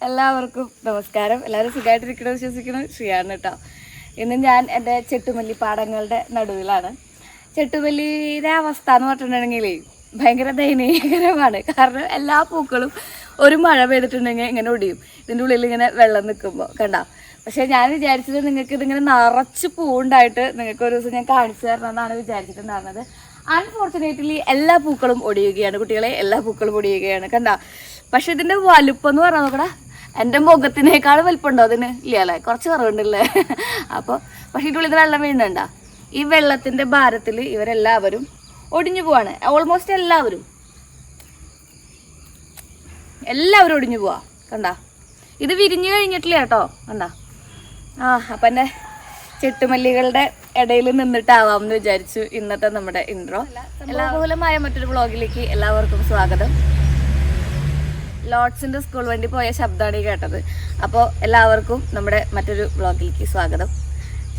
എല്ലാവർക്കും നമസ്കാരം. എല്ലാവരും സുഖമായിട്ടിരിക്കണം വിശ്വസിക്കണം. ശ്രീയാണ് കേട്ടോ. ഇന്ന് ഞാൻ എൻ്റെ ചെട്ടുമല്ലി പാടങ്ങളുടെ നടുവിലാണ്. ചെട്ടുമല്ലിയുടെ അവസ്ഥ എന്ന് പറഞ്ഞിട്ടുണ്ടെങ്കിൽ ഭയങ്കര ദയനീയകരമാണ്. കാരണം എല്ലാ പൂക്കളും ഒരു മഴ പെയ്തിട്ടുണ്ടെങ്കിൽ ഇങ്ങനെ ഒടിയും. ഇതിൻ്റെ ഉള്ളിൽ ഇങ്ങനെ വെള്ളം നിൽക്കുമ്പോൾ കണ്ട. പക്ഷേ ഞാൻ വിചാരിച്ചത് നിങ്ങൾക്ക് ഇതിങ്ങനെ നിറച്ച് പൂവുണ്ടായിട്ട് നിങ്ങൾക്ക് ഒരു ദിവസം ഞാൻ കാണിച്ചു തരണമെന്നാണ് വിചാരിച്ചിട്ടുണ്ടായിരുന്നത്. അൺഫോർച്ചുനേറ്റ്ലി എല്ലാ പൂക്കളും ഒടിയുകയാണ് കുട്ടികളെ, എല്ലാ പൂക്കളും ഒടിയുകയാണ് കണ്ട. പക്ഷെ ഇതിൻ്റെ വലുപ്പം എന്ന് പറഞ്ഞാൽ നോക്കടാ, എൻ്റെ മുഖത്തിനേക്കാൾ വലുപ്പമുണ്ടോ അതിന്? ഇല്ല അല്ലേ, കുറച്ച് കുറവുണ്ടല്ലേ. അപ്പോൾ പക്ഷേ ഇതിൻ്റെ ഉള്ളിൽ വെള്ളം വീഴുന്നുണ്ട. ഈ വെള്ളത്തിൻ്റെ ഭാരത്തിൽ ഇവരെല്ലാവരും ഒടിഞ്ഞു പോവാണ്. ഓൾമോസ്റ്റ് എല്ലാവരും ഒടിഞ്ഞു പോവാ കണ്ട. ഇത് വിരിഞ്ഞു കഴിഞ്ഞിട്ടില്ല കേട്ടോ കണ്ട. അപ്പം എൻ്റെ ചെട്ടുമല്ലികളുടെ ഇടയിൽ നിന്നിട്ടാവാം എന്ന് വിചാരിച്ചു ഇന്നത്തെ നമ്മുടെ ഇൻട്രോ. എല്ലാകൂലമായ മറ്റൊരു വ്ളോഗിലേക്ക് എല്ലാവർക്കും സ്വാഗതം. ലോഡ്സിൻ്റെ സ്കൂൾ വണ്ടി പോയ ശബ്ദമാണ് ഈ കേട്ടത്. അപ്പോൾ എല്ലാവർക്കും നമ്മുടെ മറ്റൊരു വ്ളോഗിലേക്ക് സ്വാഗതം.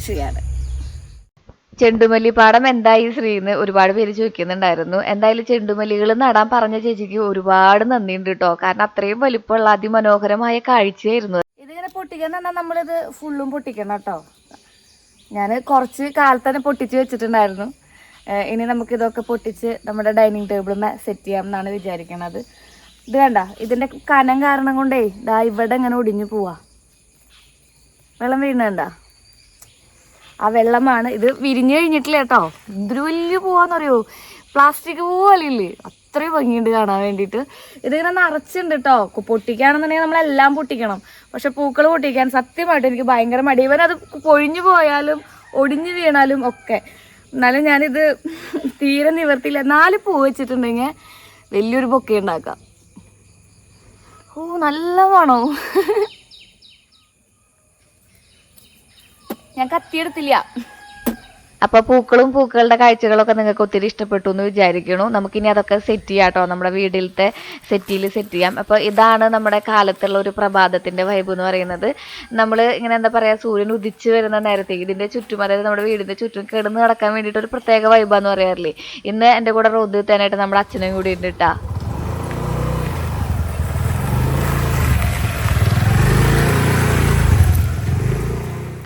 ശ്രീയാണ്. ചെണ്ടുമല്ലി പാടം എന്തായി ശ്രീന്ന് ഒരുപാട് പേര് ചോദിക്കുന്നുണ്ടായിരുന്നു. എന്തായാലും ചെണ്ടുമല്ലികൾ നടാൻ പറഞ്ഞ ചേച്ചിക്ക് ഒരുപാട് നന്ദിയുണ്ട് കേട്ടോ. കാരണം അത്രയും വലിപ്പമുള്ള അതിമനോഹരമായ കാഴ്ചയായിരുന്നു. ഇതിങ്ങനെ പൊട്ടിക്കാൻ പറഞ്ഞാൽ നമ്മളിത് ഫുള്ളും പൊട്ടിക്കണം കേട്ടോ. ഞാൻ കുറച്ച് കാലത്ത് തന്നെ പൊട്ടിച്ച് വെച്ചിട്ടുണ്ടായിരുന്നു. ഇനി നമുക്കിതൊക്കെ പൊട്ടിച്ച് നമ്മുടെ ഡൈനിങ് ടേബിളിൽ സെറ്റ് ചെയ്യാം എന്നാണ് വിചാരിക്കണത്. ഇത് കണ്ട, ഇതിൻ്റെ കനം കാരണം കൊണ്ടേ ഇതാ ഇവിടെ ഇങ്ങനെ ഒടിഞ്ഞു പോവാ. വെള്ളം വീഴുന്നുണ്ട. ആ വെള്ളമാണ് ഇത്. വിരിഞ്ഞു കഴിഞ്ഞിട്ടില്ല കേട്ടോ. എന്തൊരു വലിയ പോവാന്നറിയോ, പ്ലാസ്റ്റിക് പോവല്ലേ, അത്രയും ഭംഗിയുണ്ട് കാണാൻ വേണ്ടിയിട്ട്. ഇതിങ്ങനെ നിറച്ചുണ്ട് കേട്ടോ. പൊട്ടിക്കുകയാണെന്നുണ്ടെങ്കിൽ നമ്മളെല്ലാം പൊട്ടിക്കണം. പക്ഷെ പൂക്കൾ പൊട്ടിക്കാൻ സത്യമായിട്ട് എനിക്ക് ഭയങ്കര മടി. ഇവനത് പൊഴിഞ്ഞു പോയാലും ഒടിഞ്ഞു വീണാലും ഒക്കെ. എന്നാലും ഞാനിത് തീരെ നിവർത്തിയില്ല. 4 പൂ വെച്ചിട്ടുണ്ടെങ്കിൽ വലിയൊരു ബൊക്കെ ഉണ്ടാക്കാം. നല്ല മണോ. ഞാൻ കത്തിയെടുത്തില്ല. അപ്പോൾ പൂക്കളുടെ കാഴ്ചകളൊക്കെ നിങ്ങൾക്ക് ഒത്തിരി ഇഷ്ടപ്പെട്ടു എന്ന് വിചാരിക്കുന്നു. നമുക്കിനി അതൊക്കെ സെറ്റ് ചെയ്യാം കേട്ടോ. നമ്മുടെ വീട്ടിലത്തെ സെറ്റ് ചെയ്യാം. അപ്പോൾ ഇതാണ് നമ്മുടെ കാലത്തുള്ള ഒരു പ്രഭാതത്തിൻ്റെ വൈബ് എന്ന് പറയുന്നത്. നമ്മൾ ഇങ്ങനെ എന്താ പറയുക, സൂര്യൻ ഉദിച്ച് വരുന്ന നേരത്തേക്ക് ഇതിൻ്റെ ചുറ്റും, അതായത് നമ്മുടെ വീടിൻ്റെ ചുറ്റും കിടന്ന് നടക്കാൻ വേണ്ടിയിട്ട് ഒരു പ്രത്യേക വൈബാന്ന് പറയാറില്ലേ. ഇന്ന് എൻ്റെ കൂടെ റോഡ് എത്താനായിട്ട് നമ്മുടെ അച്ഛനും കൂടി ഉണ്ട് കേട്ടോ.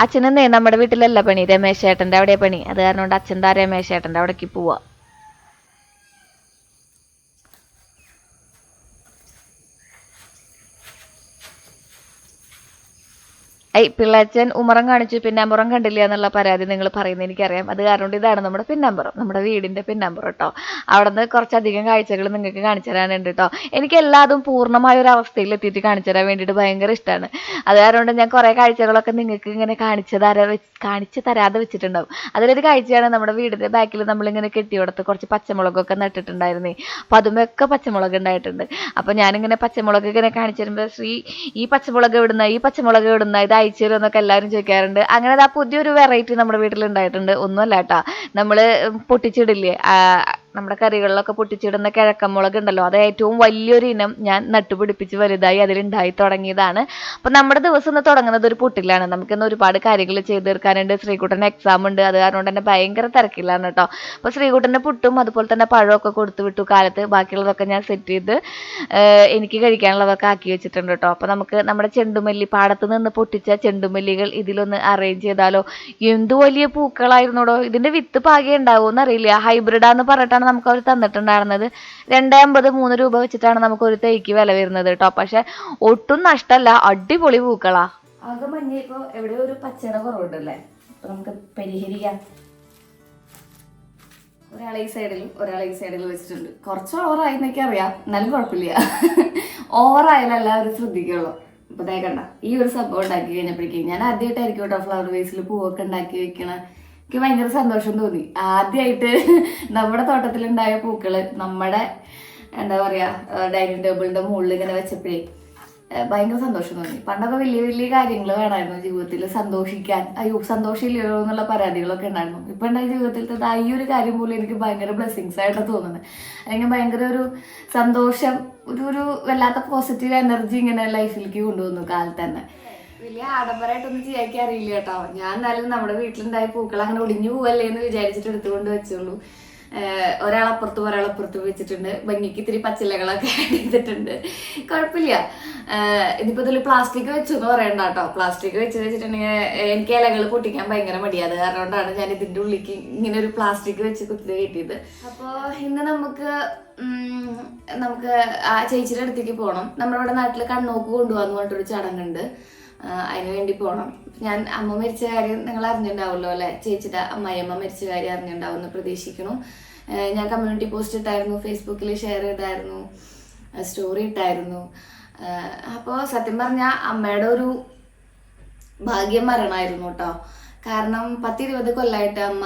അച്ഛനെന്നേ നമ്മുടെ വീട്ടിലല്ല പണി, രമേശ് ചേട്ടൻ്റെ അവിടെ പണി. അത് കാരണം കൊണ്ട് അച്ഛൻ രമേശ് ചേട്ടൻ്റെ അവിടേക്ക് പോവാ. പിള്ളാച്ചൻ ഉമ്മറം കാണിച്ചു, പിന്നാമ്പുറം കണ്ടില്ല എന്നുള്ള പരാതി നിങ്ങൾ പറയുന്നത് എനിക്കറിയാം. അത് കാരണം കൊണ്ട് ഇതാണ് നമ്മുടെ പിന്നാമ്പുറം, നമ്മുടെ വീടിൻ്റെ പിന്നാമ്പുറം കേട്ടോ. അവിടെ നിന്ന് കുറച്ചധികം കാഴ്ചകൾ നിങ്ങൾക്ക് കാണിച്ചു തരാനുണ്ട് കേട്ടോ. എനിക്ക് എല്ലാതും പൂർണ്ണമായ ഒരു അവസ്ഥയിൽ എത്തിയിട്ട് കാണിച്ചു തരാൻ വേണ്ടിയിട്ട് ഭയങ്കര ഇഷ്ടമാണ്. അത് കാരണം കൊണ്ട് ഞാൻ കുറേ കാഴ്ചകളൊക്കെ നിങ്ങൾക്ക് ഇങ്ങനെ കാണിച്ചു തരാതെ വെച്ചിട്ടുണ്ടാവും. അതിലൊരു കാഴ്ചയാണ് നമ്മുടെ വീടിൻ്റെ ബാക്കിൽ നമ്മളിങ്ങനെ കെട്ടിയോടത്ത് കുറച്ച് പച്ചമുളകൊക്കെ നട്ടിട്ടുണ്ടായിരുന്നേ. അപ്പോൾ അതുമൊക്കെ പച്ചമുളക് ഉണ്ടായിട്ടുണ്ട്. അപ്പോൾ ഞാനിങ്ങനെ പച്ചമുളക് ഇങ്ങനെ കാണിച്ചു തരുമ്പോൾ ശ്രീ ഈ പച്ചമുളക് ഇവിടുന്ന ഇത് അയച്ചു തരും എന്നൊക്കെ എല്ലാവരും ചോദിക്കാറുണ്ട്. അങ്ങനെ ആ പുതിയൊരു വെറൈറ്റി നമ്മുടെ വീട്ടിലുണ്ടായിട്ടുണ്ട്. ഒന്നുമല്ല കേട്ടോ, നമ്മൾ പൊട്ടിച്ചിടില്ലേ നമ്മുടെ കറികളിലൊക്കെ പൊട്ടിച്ചിടുന്ന കിഴക്കമുളക് ഉണ്ടല്ലോ, അത് ഏറ്റവും വലിയൊരു ഇനം ഞാൻ നട്ടുപിടിപ്പിച്ച് വലുതായി അതിലുണ്ടായി തുടങ്ങിയതാണ്. അപ്പം നമ്മുടെ ദിവസം ഒന്ന് തുടങ്ങുന്നത് ഒരു പൊട്ടിലാണ്. നമുക്കിന്ന് ഒരുപാട് കാര്യങ്ങൾ ചെയ്ത് തീർക്കാനുണ്ട്. ശ്രീകുട്ടന് എക്സാം ഉണ്ട്. അത് കാരണം കൊണ്ട് തന്നെ ഭയങ്കര തിരക്കിലാണ് കേട്ടോ. അപ്പോൾ ശ്രീകുട്ടൻ്റെ പുട്ടും അതുപോലെ തന്നെ പഴമൊക്കെ കൊടുത്തു വിട്ടു കാലത്ത്. ബാക്കിയുള്ളതൊക്കെ ഞാൻ സെറ്റ് ചെയ്ത് എനിക്ക് കഴിക്കാനുള്ളതൊക്കെ ആക്കി വെച്ചിട്ടുണ്ട് കേട്ടോ. അപ്പോൾ നമുക്ക് നമ്മുടെ ചെണ്ടുമല്ലി പാടത്ത് നിന്ന് പൊട്ടിച്ച ചെണ്ടുമല്ലികൾ ഇതിലൊന്ന് അറേഞ്ച് ചെയ്താലോ. എന്ത് വലിയ പൂക്കളായിരുന്നോടോ. ഇതിൻ്റെ വിത്ത് പാകെ ഉണ്ടാവുമെന്ന് അറിയില്ല. ഹൈബ്രിഡാന്ന് പറഞ്ഞിട്ടാണ് നമുക്ക് അവർ തന്നിട്ടുണ്ടായിരുന്നത്. 2.50 3 രൂപ വെച്ചിട്ടാണ് നമുക്ക് ഒരു തൈക്ക് വില വരുന്നത് കേട്ടോ. പക്ഷെ ഒട്ടും നഷ്ടമല്ല, അടിപൊളി പൂക്കളാ. ആകെ മഞ്ഞ ഇപ്പോൾ എവിടെയോ ഒരു പച്ചയുടെ കുറവുണ്ടല്ലേ. അപ്പൊ നമുക്ക് പരിഹരിക്കാം. ഒരാളെ ഈ സൈഡിൽ വെച്ചിട്ടുണ്ട്. കുറച്ച് ഓവറായി എന്നൊക്കെ അറിയാം, എന്നാലും കുഴപ്പമില്ല. ഓവറായാലും എല്ലാവരും ശ്രദ്ധിക്കുള്ളൂ. ഇപ്പൊ ദേ കണ്ട, ഈ ഒരു സംഭവം ഉണ്ടാക്കി കഴിഞ്ഞപ്പോഴേക്കും ഞാൻ ആദ്യമായിട്ടായിരിക്കും കേട്ടോ ഫ്ലവർ വേസിൽ പൂവൊക്കെ ഉണ്ടാക്കി വെക്കണ. എനിക്ക് ഭയങ്കര സന്തോഷം തോന്നി. ആദ്യമായിട്ട് നമ്മുടെ തോട്ടത്തിലുണ്ടായ പൂക്കള് നമ്മുടെ എന്താ പറയാ ഡൈനിങ് ടേബിളിന്റെ മുകളിൽ ഇങ്ങനെ വെച്ചപ്പോഴേ ഭയങ്കര സന്തോഷം തോന്നി. പണ്ടൊക്കെ വലിയ വലിയ കാര്യങ്ങൾ വേണമായിരുന്നു ജീവിതത്തിൽ സന്തോഷിക്കാൻ. അയ്യോ സന്തോഷമില്ലല്ലോ എന്നുള്ള പരാതികളൊക്കെ ഉണ്ടായിരുന്നു. ഇപ്പൊ എൻ്റെ ജീവിതത്തിലത്തെ ഈ ഒരു കാര്യം പോലും എനിക്ക് ഭയങ്കര ബ്ലെസ്സിങ്സ് ആയിട്ട് തോന്നുന്നത്. അല്ലെങ്കിൽ ഭയങ്കര ഒരു സന്തോഷം, ഒരു വല്ലാത്ത പോസിറ്റീവ് എനർജി ഇങ്ങനെ ലൈഫിലേക്ക് കൊണ്ടുവന്നു കാലത്ത് തന്നെ. വലിയ ആഡംബരമായിട്ടൊന്നും ചെയ്യാൻ അറിയില്ല കേട്ടോ. ഞാൻ എന്നാലും നമ്മുടെ വീട്ടിലുണ്ടായ പൂക്കൾ അങ്ങനെ ഒടിഞ്ഞു പോവല്ലേ എന്ന് വിചാരിച്ചിട്ട് എടുത്തുകൊണ്ട് വെച്ചുള്ളൂ. ഒരാളപ്പുറത്തും ഒരാളപ്പുറത്തും വെച്ചിട്ടുണ്ട്. ഭംഗിക്ക് ഇത്തിരി പച്ചിലകളൊക്കെ ആഡ് ചെയ്തിട്ടുണ്ട്. കുഴപ്പമില്ല. ഇനിയിപ്പോൾ ഇതിൽ പ്ലാസ്റ്റിക് വെച്ചു എന്ന് പറയണ്ട കേട്ടോ. പ്ലാസ്റ്റിക് വെച്ചിട്ടുണ്ടെങ്കിൽ എനിക്ക് ഇലകൾ പൊട്ടിക്കാൻ ഭയങ്കര മടിയാണ്. അത് കാരണമാണ് ഞാൻ ഇതിൻ്റെ ഉള്ളിലേക്ക് ഇങ്ങനെ ഒരു പ്ലാസ്റ്റിക് വെച്ച് കുത്തി കയറ്റിയത്. അപ്പോൾ ഇന്ന് നമുക്ക് ആ ചേച്ചിയുടെ അടുത്തേക്ക് പോകണം. നമ്മുടെ ഇവിടെ നാട്ടിൽ കണ്ണോക്ക് കൊണ്ടുപോകാന്ന് പറഞ്ഞിട്ടൊരു ചടങ്ങുണ്ട്. അതിന് വേണ്ടി പോകണം. ഞാൻ അമ്മ മരിച്ച കാര്യം നിങ്ങൾ അറിഞ്ഞിട്ടുണ്ടാവുമല്ലോ അല്ലേ? ചേച്ചിയുടെ അമ്മായിയമ്മ മരിച്ച കാര്യം അറിഞ്ഞിട്ടുണ്ടാവും എന്ന് പ്രതീക്ഷിക്കുന്നു. ഞാൻ കമ്മ്യൂണിറ്റി പോസ്റ്റ് ഇട്ടായിരുന്നു, ഫേസ്ബുക്കിൽ ഷെയർ ചെയ്തായിരുന്നു, സ്റ്റോറി ഇട്ടായിരുന്നു. അപ്പോൾ സത്യം പറഞ്ഞാൽ അമ്മയുടെ ഒരു ഭാഗ്യം മരണമായിരുന്നു കേട്ടോ. കാരണം 10-20 കൊല്ലമായിട്ട് അമ്മ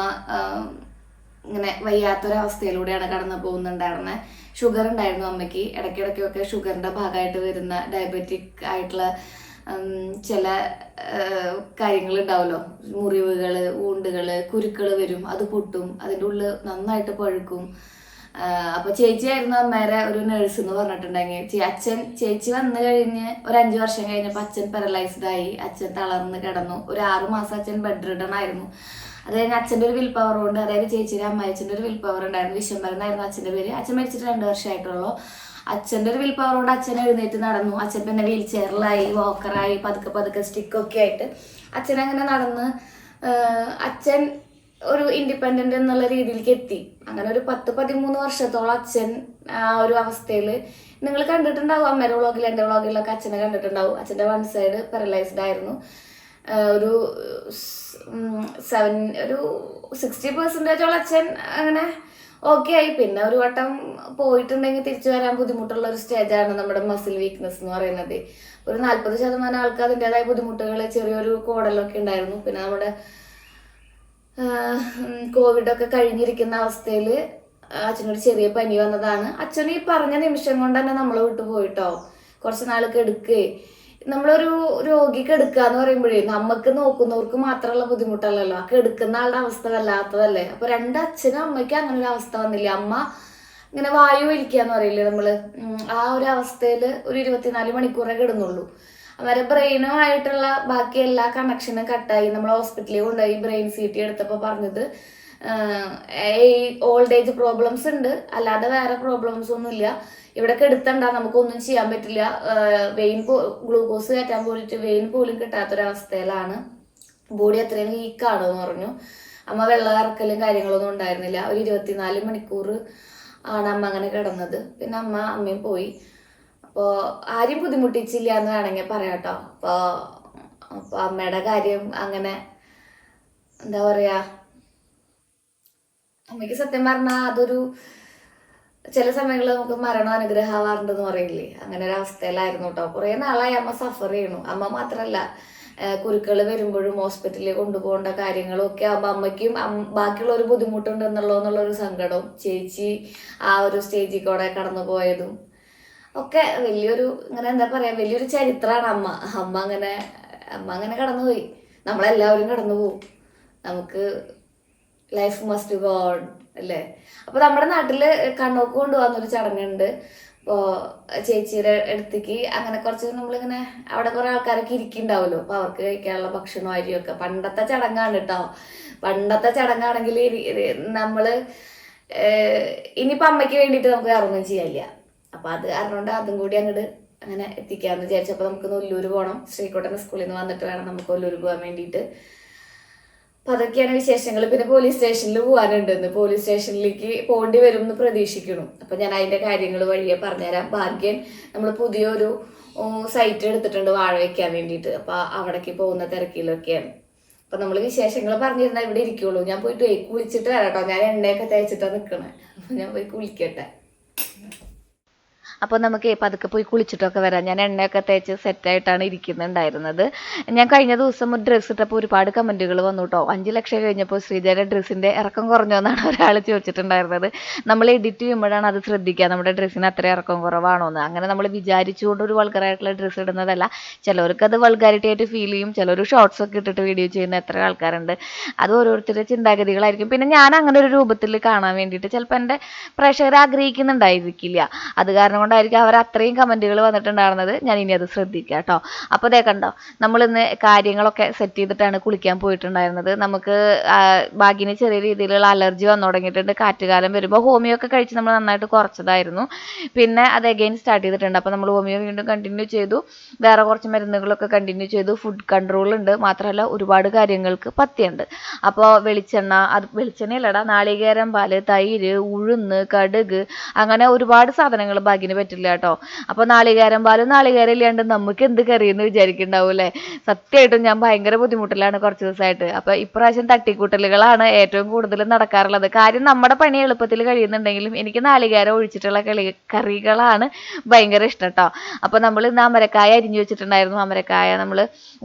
ഇങ്ങനെ വയ്യാത്തൊരവസ്ഥയിലൂടെയാണ് കടന്നു പോകുന്നുണ്ടായിരുന്നത്. ഷുഗർ ഉണ്ടായിരുന്നു അമ്മയ്ക്ക്. ഇടയ്ക്കിടയ്ക്കൊക്കെ ഷുഗറിൻ്റെ ഭാഗമായിട്ട് വരുന്ന ഡയബറ്റിക് ആയിട്ടുള്ള ചില കാര്യങ്ങൾ ഉണ്ടാവുമല്ലോ, മുറിവുകൾ, വൂണ്ടുകൾ, കുരുക്കൾ വരും, അത് പൊട്ടും, അതിൻ്റെ ഉള്ളിൽ നന്നായിട്ട് പഴുക്കും. അപ്പോൾ ചേച്ചിയായിരുന്നു അമ്മേരെ ഒരു നേഴ്സ് എന്ന് പറഞ്ഞിട്ടുണ്ടെങ്കിൽ. ചേച്ചി വന്നു കഴിഞ്ഞ് ഒരു 5 വർഷം കഴിഞ്ഞപ്പോൾ അച്ഛൻ പാരലൈസ്ഡ് ആയി. അച്ഛൻ തളർന്ന് കിടന്നു. ഒരു 6 മാസം അച്ഛൻ ബെഡ് റിഡൺ ആയിരുന്നു. അത് കഴിഞ്ഞ് അച്ഛൻ്റെ ഒരു വിൽ പവർ കൊണ്ട്, അതായത് ചേച്ചിയുടെ അച്ഛൻ്റെ ഒരു വിൽ പവർ ഉണ്ടായിരുന്നു. വിശ്വംഭരനായിരുന്നു അച്ഛൻ്റെ പേര്. അച്ഛൻ മരിച്ചിട്ട് 2 വർഷമായിട്ടുള്ളൂ. അച്ഛൻ്റെ ഒരു വിൽ പവർ കൊണ്ട് അച്ഛൻ എഴുന്നേറ്റ് നടന്നു. അച്ഛൻ പിന്നെ വീൽ ചെയറിലായി, വാക്കറായി, പതുക്കെ സ്റ്റിക്കൊക്കെ ആയിട്ട് അച്ഛൻ അങ്ങനെ നടന്ന് അച്ഛൻ ഒരു ഇൻഡിപെൻഡൻ്റ് എന്നുള്ള രീതിയിലേക്ക് എത്തി. അങ്ങനെ ഒരു 10-13 വർഷത്തോളം അച്ഛൻ ആ ഒരു അവസ്ഥയിൽ നിങ്ങൾ കണ്ടിട്ടുണ്ടാവും. അമ്മയുടെ വ്ളോഗിൽ, എൻ്റെ വ്ളോഗിലൊക്കെ അച്ഛനെ കണ്ടിട്ടുണ്ടാവും. അച്ഛൻ്റെ 1 സൈഡ് പാരലൈസ്ഡ് ആയിരുന്നു. ഒരു 60% അച്ഛൻ അങ്ങനെ ഓക്കെ ആയി. പിന്നെ ഒരു വട്ടം പോയിട്ടുണ്ടെങ്കിൽ തിരിച്ചു വരാൻ ബുദ്ധിമുട്ടുള്ള ഒരു സ്റ്റേജാണ് നമ്മുടെ മസിൽ വീക്ക്നെസ് എന്ന് പറയുന്നത്. ഒരു 40% ആൾക്ക് അതിൻ്റെതായ ബുദ്ധിമുട്ടുകൾ, ചെറിയൊരു കോടലൊക്കെ ഉണ്ടായിരുന്നു. പിന്നെ നമ്മുടെ കോവിഡൊക്കെ കഴിഞ്ഞിരിക്കുന്ന അവസ്ഥയിൽ അച്ഛനൊരു ചെറിയ പനി വന്നതാണ്. അച്ഛൻ ഈ പറഞ്ഞ നിമിഷം കൊണ്ട് തന്നെ നമ്മളെ വിട്ടു പോയിട്ടോ. കുറച്ച് നാൾ കെടുക്കുകയെ, നമ്മളൊരു രോഗിക്ക് എടുക്കുക എന്ന് പറയുമ്പോഴേ നമുക്ക് നോക്കുന്നവർക്ക് മാത്രമുള്ള ബുദ്ധിമുട്ടല്ലല്ലോ, ആ കെടുക്കുന്ന ആളുടെ അവസ്ഥ വല്ലാത്തതല്ലേ. അപ്പൊ 2 അച്ഛനും അമ്മയ്ക്കും അങ്ങനെ ഒരു അവസ്ഥ വന്നില്ല. അമ്മ ഇങ്ങനെ വായു വലിക്കുക എന്ന് പറയില്ലേ നമ്മള്, ആ ഒരു അവസ്ഥയിൽ ഒരു 24 മണിക്കൂറേ കിടന്നുള്ളൂ. അവരെ ബ്രെയിനുമായിട്ടുള്ള ബാക്കി എല്ലാ കണക്ഷനും കട്ടായി. നമ്മൾ ഹോസ്പിറ്റലിൽ കൊണ്ടുപോയി ബ്രെയിൻ CT എടുത്തപ്പോൾ പറഞ്ഞത് ഓൾഡ് ഏജ് പ്രോബ്ലംസ് ഉണ്ട്, അല്ലാതെ വേറെ പ്രോബ്ലംസ് ഒന്നുമില്ല. ഇവിടെ കെടുത്തണ്ട, നമുക്കൊന്നും ചെയ്യാൻ പറ്റില്ല. ഗ്ലൂക്കോസ് കയറ്റാൻ പോയിട്ട് വെയിൻ പോലും കിട്ടാത്തൊരവസ്ഥയിലാണ്, ബോഡി അത്രയും വീക്കാണ് എന്ന് പറഞ്ഞു. അമ്മ വെള്ളം ഇറക്കലും കാര്യങ്ങളൊന്നും ഉണ്ടായിരുന്നില്ല. ഒരു 24 മണിക്കൂർ ആണ് അമ്മ അങ്ങനെ കിടന്നത്. പിന്നെ അമ്മയും പോയി. അപ്പോൾ ആരും ബുദ്ധിമുട്ടിച്ചില്ല എന്ന് വേണമെങ്കിൽ പറയാം കേട്ടോ. അപ്പോൾ അമ്മയുടെ കാര്യം അങ്ങനെ എന്താ പറയുക, അമ്മയ്ക്ക് സത്യം പറഞ്ഞാൽ അതൊരു ചില സമയങ്ങളിൽ നമുക്ക് മരണം അനുഗ്രഹമാവാറുണ്ടെന്ന് പറയില്ലേ, അങ്ങനെ ഒരു അവസ്ഥയിലായിരുന്നു കേട്ടോ. കുറേ നാളായി അമ്മ സഫർ ചെയ്യണു. അമ്മ മാത്രമല്ല, കുരുക്കൾ വരുമ്പോഴും ഹോസ്പിറ്റലിൽ കൊണ്ടുപോകേണ്ട കാര്യങ്ങളും ഒക്കെ ആകുമ്പോൾ അമ്മയ്ക്കും ബാക്കിയുള്ള ഒരു ബുദ്ധിമുട്ടുണ്ട് എന്നുള്ളൊരു സങ്കടവും, ചേച്ചി ആ ഒരു സ്റ്റേജിൽ കൂടെ കടന്നു പോയതും ഒക്കെ വലിയൊരു ഇങ്ങനെ എന്താ പറയുക, വലിയൊരു ചരിത്രമാണ് അമ്മ അങ്ങനെ കടന്നുപോയി. നമ്മളെല്ലാവരും കടന്നു പോകും. നമുക്ക് ലൈഫ് മസ്റ്റ് ഗോ ഓൺ അല്ലേ. അപ്പോൾ നമ്മുടെ നാട്ടിൽ കണ്ണോക്ക് കൊണ്ടുപോകാന്നൊരു ചടങ്ങുണ്ട്. അപ്പോൾ ചേച്ചിയുടെ അടുത്തേക്ക് അങ്ങനെ കുറച്ച് നമ്മളിങ്ങനെ അവിടെ കുറേ ആൾക്കാരൊക്കെ ഇരിക്കുന്നുണ്ടാവുമല്ലോ. അപ്പോൾ അവർക്ക് കഴിക്കാനുള്ള ഭക്ഷണം അരിയൊക്കെ പണ്ടത്തെ ചടങ്ങാണ് കേട്ടോ. പണ്ടത്തെ ചടങ്ങാണെങ്കിൽ നമ്മൾ ഇനിയിപ്പോൾ അമ്മയ്ക്ക് വേണ്ടിയിട്ട് നമുക്ക് വേറൊന്നും ചെയ്യാനില്ല. അപ്പോൾ അത് കാരണം കൊണ്ട് അതും കൂടി അങ്ങോട്ട് അങ്ങനെ എത്തിക്കാമെന്ന് വിചാരിച്ചപ്പോൾ നമുക്ക് ഒല്ലൂർ പോകണം. ശ്രീകോട്ടൻ സ്കൂളിൽ നിന്ന് വന്നിട്ട് വേണം നമുക്ക് ഒല്ലൂർ പോകാൻ വേണ്ടിയിട്ട്. അപ്പം അതൊക്കെയാണ് വിശേഷങ്ങൾ. പിന്നെ പോലീസ് സ്റ്റേഷനിൽ പോകാനുണ്ടെന്ന്, പോലീസ് സ്റ്റേഷനിലേക്ക് പോകേണ്ടി വരും എന്ന് പ്രതീക്ഷിക്കണം. അപ്പം ഞാൻ അതിൻ്റെ കാര്യങ്ങൾ വഴിയെ പറഞ്ഞുതരാം. ഭാഗ്യം നമ്മൾ പുതിയൊരു സൈറ്റ് എടുത്തിട്ടുണ്ട് വാഴ വയ്ക്കാൻ വേണ്ടിയിട്ട്. അപ്പം അവിടേക്ക് പോകുന്ന തിരക്കിലൊക്കെയാണ്. അപ്പം നമ്മൾ വിശേഷങ്ങൾ പറഞ്ഞിരുന്നാൽ ഇവിടെ ഇരിക്കുള്ളൂ. ഞാൻ പോയിട്ട് കുളിച്ചിട്ട് വരാം കേട്ടോ. ഞാൻ എണ്ണയൊക്കെ തേച്ചിട്ടാണ് നിൽക്കണേ. അപ്പം ഞാൻ പോയി കുളിക്കട്ടെ. അപ്പോൾ നമുക്ക് പതുക്കെ പോയി കുളിച്ചിട്ടൊക്കെ വരാം. ഞാൻ എണ്ണയൊക്കെ തേച്ച് സെറ്റായിട്ടാണ് ഇരിക്കുന്നുണ്ടായിരുന്നത്. ഞാൻ കഴിഞ്ഞ ദിവസം ഒരു ഡ്രസ്സ് ഇട്ടപ്പോൾ ഒരുപാട് കമൻറ്റുകൾ വന്നു കേട്ടോ. 5 ലക്ഷം കഴിഞ്ഞപ്പോൾ ശ്രീജയുടെ ഡ്രസ്സിൻ്റെ ഇറക്കം കുറഞ്ഞോ എന്നാണ് ഒരാൾ ചോദിച്ചിട്ടുണ്ടായിരുന്നത്. നമ്മൾ എഡിറ്റ് ചെയ്യുമ്പോഴാണ് അത് ശ്രദ്ധിക്കുക, നമ്മുടെ ഡ്രസ്സിന് അത്ര ഇറക്കം കുറവാണോ എന്ന്. അങ്ങനെ നമ്മൾ വിചാരിച്ചുകൊണ്ട് ഒരു വൾഗറായിട്ടുള്ള ഡ്രസ്സ് ഇടുന്നതല്ല. ചിലവർക്ക് അത് വൾഗാരിറ്റി ആയിട്ട് ഫീൽ ചെയ്യും. ചിലർ ഷോർട്സ് ഒക്കെ ഇട്ടിട്ട് വീഡിയോ ചെയ്യുന്ന എത്ര ആൾക്കാരുണ്ട്. അത് ഓരോരുത്തരുടെ ചിന്താഗതികളായിരിക്കും. പിന്നെ ഞാൻ അങ്ങനെ ഒരു രൂപത്തിൽ കാണാൻ വേണ്ടിയിട്ട് ചിലപ്പോൾ എൻ്റെ പ്രേക്ഷകർ ആഗ്രഹിക്കുന്നുണ്ടായിരിക്കില്ല. അത് കാരണം അതുകൊണ്ടായിരിക്കും അവർ അത്രയും കമൻറ്റുകൾ വന്നിട്ടുണ്ടായിരുന്നത്. ഞാൻ ഇനി അത് ശ്രദ്ധിക്കാം കേട്ടോ. അപ്പോൾ ദേ കണ്ടോ, നമ്മളിന്ന് കാര്യങ്ങളൊക്കെ സെറ്റ് ചെയ്തിട്ടാണ് കുളിക്കാൻ പോയിട്ടുണ്ടായിരുന്നത്. നമുക്ക് ഭാഗ്യന് ചെറിയ രീതിയിലുള്ള അലർജി വന്നു തുടങ്ങിയിട്ടുണ്ട്. കാറ്റുകാലം വരുമ്പോൾ ഹോമിയോ ഒക്കെ കഴിച്ച് നമ്മൾ നന്നായിട്ട് കുറച്ചതായിരുന്നു. പിന്നെ അത് അഗെയിൻ സ്റ്റാർട്ട് ചെയ്തിട്ടുണ്ട്. അപ്പോൾ നമ്മൾ ഹോമിയോ വീണ്ടും കണ്ടിന്യൂ ചെയ്തു. വേറെ കുറച്ച് മരുന്നുകളൊക്കെ കണ്ടിന്യൂ ചെയ്തു. ഫുഡ് കൺട്രോൾ ഉണ്ട്. മാത്രമല്ല ഒരുപാട് കാര്യങ്ങൾക്ക് പഥ്യമുണ്ട്. അപ്പോൾ വെളിച്ചെണ്ണ, അത് വെളിച്ചെണ്ണയിലടാ, നാളികേരം പാല്, തൈര്, ഉഴുന്ന്, കടുക്, അങ്ങനെ ഒരുപാട് സാധനങ്ങൾ ഭാഗ്യന് പറ്റില്ല കേട്ടോ. അപ്പോൾ നാളികേരം പാലും നാളികേരം ഇല്ലാണ്ട് നമുക്ക് എന്ത് കറിയെന്ന് വിചാരിക്കുന്നുണ്ടാവൂലേ. സത്യമായിട്ടും ഞാൻ ഭയങ്കര ബുദ്ധിമുട്ടിലാണ് കുറച്ച് ദിവസമായിട്ട്. അപ്പോൾ ഇപ്രാവശ്യം തട്ടിക്കൂട്ടലുകളാണ് ഏറ്റവും കൂടുതൽ നടക്കാറുള്ളത്. കാര്യം നമ്മുടെ പണി എളുപ്പത്തിൽ കഴിയുന്നുണ്ടെങ്കിലും എനിക്ക് നാളികേരം ഒഴിച്ചിട്ടുള്ള കറികളാണ് ഭയങ്കര ഇഷ്ടം കേട്ടോ. അപ്പോൾ നമ്മൾ ഇന്ന് അമരക്കായ അരിഞ്ഞു വെച്ചിട്ടുണ്ടായിരുന്നു. അമരക്കായ നമ്മൾ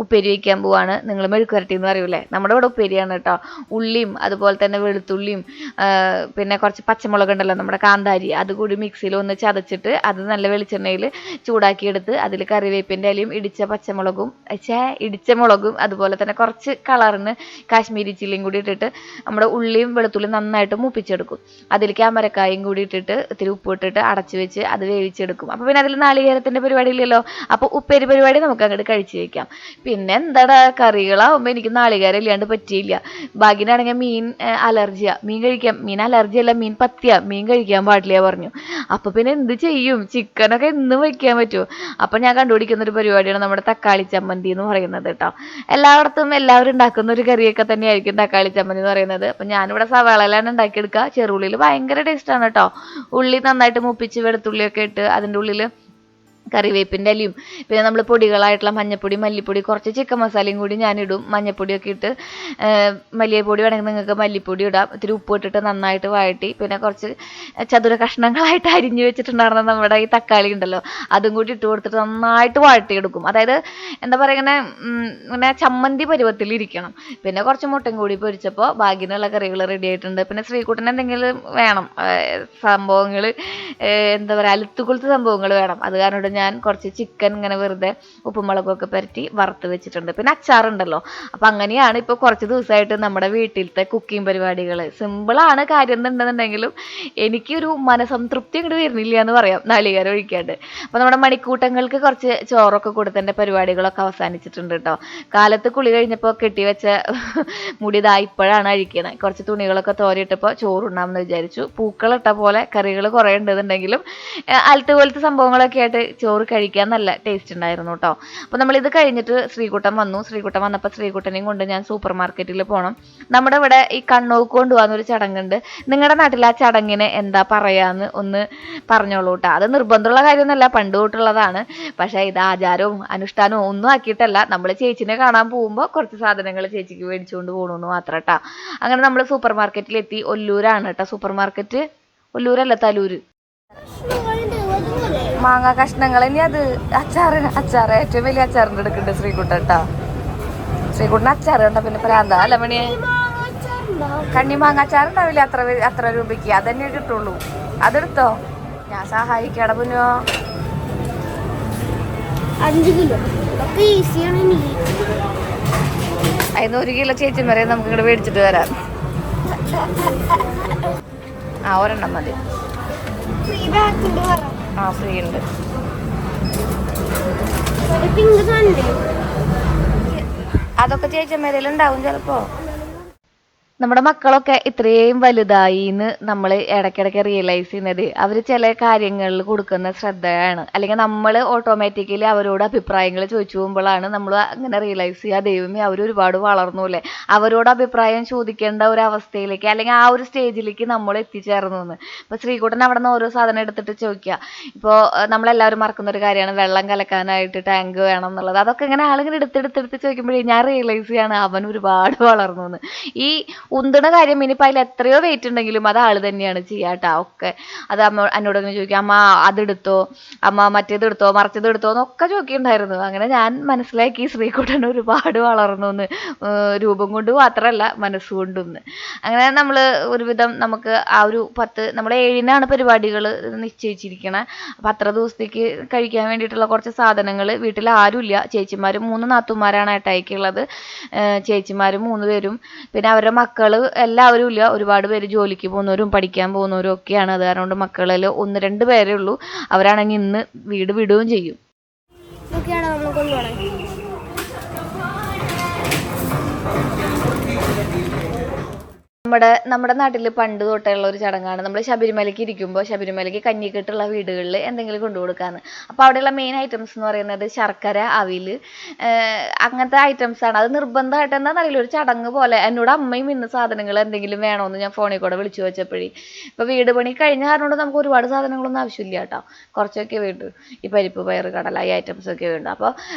ഉപ്പേരി വയ്ക്കാൻ പോവാണ്. നിങ്ങൾ മെഴുക്കുവരട്ടി എന്ന് പറയൂലേ, നമ്മുടെ ഇവിടെ ഉപ്പേരിയാണ് കേട്ടോ. ഉള്ളിയും അതുപോലെ തന്നെ വെളുത്തുള്ളിയും പിന്നെ കുറച്ച് പച്ചമുളക് ഉണ്ടല്ലോ നമ്മുടെ കാന്താരി, അതുകൂടി മിക്സിയിൽ ഒന്ന് ചതച്ചിട്ട് അത് നല്ല വെളിച്ചെണ്ണയിൽ ചൂടാക്കിയെടുത്ത് അതിൽ കറിവേപ്പിൻ്റെ ഇലയും ഇടിച്ച മുളകും അതുപോലെ തന്നെ കുറച്ച് കളറിന് കാശ്മീരി ചില്ലിയും കൂടി ഇട്ടിട്ട് നമ്മുടെ ഉള്ളിയും വെളുത്തുള്ളിയും നന്നായിട്ട് മൂപ്പിച്ചെടുക്കും. അതിലേക്ക് അമരക്കായും കൂടി ഇട്ടിട്ട് ഇത്തിരി ഉപ്പ് ഇട്ടിട്ട് അടച്ചു വെച്ച് അത് വേവിച്ചെടുക്കും. അപ്പോൾ പിന്നെ അതിൽ നാളികേരത്തിൻ്റെ പരിപാടി ഇല്ലല്ലോ. അപ്പോൾ ഉപ്പേരി പരിപാടി നമുക്ക് അങ്ങോട്ട് കഴിച്ച് വയ്ക്കാം. പിന്നെ എന്താടാ, കറികളാവുമ്പോൾ എനിക്ക് നാളികേരം ഇല്ലാണ്ട് പറ്റിയില്ല. ഭാഗ്യനാണെങ്കിൽ മീൻ അലർജിയാണ്. മീൻ അലർജി അല്ല, മീൻ പഥ്യ, മീൻ കഴിക്കാൻ പാടില്ല പറഞ്ഞു. അപ്പോൾ പിന്നെ എന്ത് ചെയ്യും? ചിക്കനൊക്കെ എന്നും വയ്ക്കാൻ പറ്റുമോ? അപ്പം ഞാൻ കണ്ടുപിടിക്കുന്ന ഒരു പരിപാടിയാണ് നമ്മുടെ തക്കാളി ചമ്മന്തി എന്ന് പറയുന്നത് കേട്ടോ. എല്ലായിടത്തും എല്ലാവരും ഉണ്ടാക്കുന്ന ഒരു കറിയൊക്കെ തന്നെയായിരിക്കും തക്കാളി ചമ്മന്തി എന്ന് പറയുന്നത്. അപ്പം ഞാനിവിടെ സവാളയിലാണ് ഉണ്ടാക്കിയെടുക്കുക. ചെറുള്ളിയിൽ ഭയങ്കര ടേസ്റ്റാണ് കേട്ടോ. ഉള്ളി നന്നായിട്ട് മൂപ്പിച്ച് വെളുത്തുള്ളിയൊക്കെ ഇട്ട് അതിൻ്റെ ഉള്ളിൽ കറിവേപ്പിൻ്റെ ഇലയും പിന്നെ നമ്മൾ പൊടികളായിട്ടുള്ള മഞ്ഞൾപ്പൊടി, മല്ലിപ്പൊടി, കുറച്ച് ചിക്കൻ മസാലയും കൂടി ഞാനിടും. മഞ്ഞൾപ്പൊടിയൊക്കെ ഇട്ട് മല്ലിപ്പൊടി വേണമെങ്കിൽ നിങ്ങൾക്ക് മല്ലിപ്പൊടി ഇടാം. ഇത്തിരി ഉപ്പ് ഇട്ടിട്ട് നന്നായിട്ട് വഴറ്റി പിന്നെ കുറച്ച് ചതുര കഷ്ണങ്ങളായിട്ട് അരിഞ്ഞു വെച്ചിട്ടുണ്ടായിരുന്ന നമ്മുടെ ഈ തക്കാളി ഉണ്ടല്ലോ അതും കൂടി ഇട്ട് കൊടുത്തിട്ട് നന്നായിട്ട് വഴറ്റിയെടുക്കും. അതായത് എന്താ പറയുക, ഇങ്ങനെ ചമ്മന്തി പരുവത്തിലിരിക്കണം. പിന്നെ കുറച്ച് മുട്ടയും കൂടി പൊരിച്ചപ്പോൾ ഭാഗ്യനുള്ള കറികൾ റെഡി ആയിട്ടുണ്ട്. പിന്നെ ശ്രീകുട്ടന് എന്തെങ്കിലും വേണം, സംഭവങ്ങൾ എന്താ പറയുക, അലുത്തുകൊളുത്ത സംഭവങ്ങൾ വേണം. അത് കാരണം ഞാൻ കുറച്ച് ചിക്കൻ ഇങ്ങനെ വെറുതെ ഉപ്പും മുളകൊക്കെ പുരട്ടി വറുത്ത് വെച്ചിട്ടുണ്ട്. പിന്നെ അച്ചാറുണ്ടല്ലോ. അപ്പം അങ്ങനെയാണ് ഇപ്പോൾ കുറച്ച് ദിവസമായിട്ട് നമ്മുടെ വീട്ടിലത്തെ കുക്കിംഗ് പരിപാടികൾ. സിമ്പിളാണ് കാര്യം എന്നുണ്ടെന്നുണ്ടെങ്കിലും എനിക്കൊരു മനസംതൃപ്തി ഇങ്ങോട്ട് വരുന്നില്ല എന്ന് പറയാം നാളികേരം ഒഴിക്കാണ്ട്. അപ്പോൾ നമ്മുടെ മണിക്കൂട്ടങ്ങൾക്ക് കുറച്ച് ചോറൊക്കെ കൊടുത്തതിൻ്റെ പരിപാടികളൊക്കെ അവസാനിച്ചിട്ടുണ്ട് കേട്ടോ. കാലത്ത് കുളി കഴിഞ്ഞപ്പോൾ കെട്ടിവെച്ച മുടി ഇതാ ഇപ്പോഴാണ് അഴിക്കണത്. കുറച്ച് തുണികളൊക്കെ തോരിയിട്ടപ്പോൾ ചോറുണ്ടാമെന്ന് വിചാരിച്ചു. പൂക്കളിട്ട പോലെ കറികൾ കുറേ ഉണ്ടെന്നുണ്ടെങ്കിലും അലത്ത് പോലത്തെ സംഭവങ്ങളൊക്കെ ആയിട്ട് ചോറ് കഴിക്കാൻ നല്ല ടേസ്റ്റ് ഉണ്ടായിരുന്നു കേട്ടോ. അപ്പോൾ നമ്മളിത് കഴിഞ്ഞിട്ട് ശ്രീകുട്ടൻ വന്നപ്പോൾ ശ്രീകുട്ടനെയും കൊണ്ട് ഞാൻ സൂപ്പർ മാർക്കറ്റിൽ പോകണം. നമ്മുടെ ഇവിടെ ഈ കണ്ണൂക്ക് കൊണ്ടുപോകാന്നൊരു ചടങ്ങുണ്ട്. നിങ്ങളുടെ നാട്ടിൽ ആ ചടങ്ങിന് എന്താ പറയാന്ന് ഒന്ന് പറഞ്ഞോളൂ കേട്ടോ. അത് നിർബന്ധമുള്ള കാര്യമൊന്നുമല്ല, പണ്ട് തൊട്ടുള്ളതാണ്. പക്ഷേ ഇത് ആചാരവും അനുഷ്ഠാനവും ഒന്നും ആക്കിയിട്ടല്ല. നമ്മൾ ചേച്ചിനെ കാണാൻ പോകുമ്പോൾ കുറച്ച് സാധനങ്ങൾ ചേച്ചിക്ക് മേടിച്ചുകൊണ്ട് പോകണമെന്ന് മാത്രം കേട്ടോ. അങ്ങനെ നമ്മൾ സൂപ്പർ മാർക്കറ്റിലെത്തി. ഒല്ലൂരാണ് കേട്ടോ സൂപ്പർ മാർക്കറ്റ്. ഒല്ലൂരല്ല, തലൂര്. മാങ്ങ കഷ്ണങ്ങൾ ഇനി അത് അച്ചാർ ഏറ്റവും വലിയ അച്ചാറിൻ്റെ എടുക്കുന്നുണ്ട് ശ്രീകുട്ടൻ കേട്ടോ. ശ്രീകുട്ടൻ അച്ചാർ കണ്ട പിന്നെ പ്രാന്താ അല്ല മണിയെ. കണ്ണി മാങ്ങ അച്ചാർ ഉണ്ടാവില്ല അത്ര രൂപയ്ക്ക്, അതന്നെ കിട്ടുള്ളൂ. അതെടുത്തോ, ഞാൻ സഹായിക്കാട പുന്നോ. 5 കിലോ അതിന് 1 കിലോ ചേച്ചിമാരെ നമുക്ക് ഇങ്ങോട്ട് മേടിച്ചിട്ട് വരാം. ഒരെണ്ണം മതി. ഫ്രീ ഉണ്ട്. അതൊക്കെ ചേച്ചിമാരിലുണ്ടാവും ചിലപ്പോ. നമ്മുടെ മക്കളൊക്കെ ഇത്രയും വലുതായി എന്ന് നമ്മൾ ഇടയ്ക്കിടയ്ക്ക് റിയലൈസ് ചെയ്യുന്നത് അവർ ചില കാര്യങ്ങളിൽ കൊടുക്കുന്ന ശ്രദ്ധയാണ്. അല്ലെങ്കിൽ നമ്മൾ ഓട്ടോമാറ്റിക്കലി അവരോട് അഭിപ്രായങ്ങൾ ചോദിച്ചു പോകുമ്പോഴാണ് നമ്മൾ അങ്ങനെ റിയലൈസ് ചെയ്യുക, ദൈവമേ അവർ ഒരുപാട് വളർന്നു അല്ലേ, അവരോട് അഭിപ്രായം ചോദിക്കേണ്ട ഒരു അവസ്ഥയിലേക്ക് അല്ലെങ്കിൽ ആ ഒരു സ്റ്റേജിലേക്ക് നമ്മൾ എത്തിച്ചേർന്നു എന്ന്. ഇപ്പോൾ ശ്രീകുട്ടൻ അവിടെ നിന്ന് ഓരോ സാധനം എടുത്തിട്ട് ചോദിക്കുക. ഇപ്പോൾ നമ്മളെല്ലാവരും മറക്കുന്ന ഒരു കാര്യമാണ് വെള്ളം കലക്കാനായിട്ട് ടാങ്ക് വേണം എന്നുള്ളത്. അതൊക്കെ ഇങ്ങനെ ആളിങ്ങനെ എടുത്തെടുത്ത് ചോദിക്കുമ്പോഴേ ഞാൻ റിയലൈസ് ചെയ്യാണ് അവൻ ഒരുപാട് വളർന്നു എന്ന്. ഈ ഉന്തണ കാര്യം ഇനിയിപ്പോൾ അതിൽ എത്രയോ വെയിറ്റ് ഉണ്ടെങ്കിലും അത് ആൾ തന്നെയാണ് ചെയ്യാട്ടോ ഒക്കെ. അത് എന്നോട് ഇങ്ങനെ ചോദിക്കും, അമ്മ അതെടുത്തോ, അമ്മ മറ്റേതെടുത്തോ, മറിച്ചതെടുത്തോ എന്നൊക്കെ ചോദിക്കുന്നുണ്ടായിരുന്നു. അങ്ങനെ ഞാൻ മനസ്സിലാക്കി ശ്രീകുട്ടൻ ഒരുപാട് വളർന്നു എന്ന്, രൂപം കൊണ്ട് മാത്രമല്ല മനസ്സുകൊണ്ടും. അങ്ങനെ നമ്മൾ ഒരുവിധം നമുക്ക് ആ ഒരു നമ്മൾ 7-നാണ് പരിപാടികൾ നിശ്ചയിച്ചിരിക്കണേ. അപ്പം അത്ര ദിവസത്തേക്ക് കഴിക്കാൻ വേണ്ടിയിട്ടുള്ള കുറച്ച് സാധനങ്ങൾ വീട്ടിൽ ആരുമില്ല. ചേച്ചിമാരും 3 നാത്തുമാരാണ് ഏട്ടായിക്കുള്ളത്. ചേച്ചിമാരും 3 പേരും പിന്നെ അവരുടെ മക്കൾ മക്കള് എല്ലാവരും ഇല്ല, ഒരുപാട് പേര് ജോലിക്ക് പോകുന്നവരും പഠിക്കാൻ പോകുന്നവരും ഒക്കെയാണ്. അത് കാരണം കൊണ്ട് മക്കളിൽ 1-2 പേരേ ഉള്ളൂ. അവരാണെങ്കിൽ ഇന്ന് വീട് വിടുകയും ചെയ്യും. നമ്മുടെ നാട്ടിൽ പണ്ട് തൊട്ടുള്ള ഒരു ചടങ്ങാണ്. നമ്മൾ ശബരിമലയ്ക്ക് ഇരിക്കുമ്പോൾ ശബരിമലയ്ക്ക് കഞ്ഞിക്കെട്ടുള്ള വീടുകളിൽ എന്തെങ്കിലും കൊണ്ടു കൊടുക്കാന്ന്. അപ്പോൾ അവിടെയുള്ള മെയിൻ ഐറ്റംസ് എന്ന് പറയുന്നത് ശർക്കര, അവിൽ, അങ്ങനത്തെ ഐറ്റംസ് ആണ്. അത് നിർബന്ധമായിട്ട് എന്താണെന്നറിയില്ല, ഒരു ചടങ്ങ് പോലെ. എന്നോട് അമ്മയും ഇന്ന് സാധനങ്ങൾ എന്തെങ്കിലും വേണമെന്ന് ഞാൻ ഫോണിൽ കൂടെ വിളിച്ചു വെച്ചപ്പോഴേ, ഇപ്പോൾ വീട് പണി കഴിഞ്ഞ കാരണം കൊണ്ട് നമുക്ക് ഒരുപാട് സാധനങ്ങളൊന്നും ആവശ്യമില്ല കേട്ടോ. കുറച്ചൊക്കെ വേണ്ടു. ഈ പരിപ്പ്, പയർ, കടല ഈ ഐറ്റംസ് ഒക്കെ വേണ്ടു. അപ്പോൾ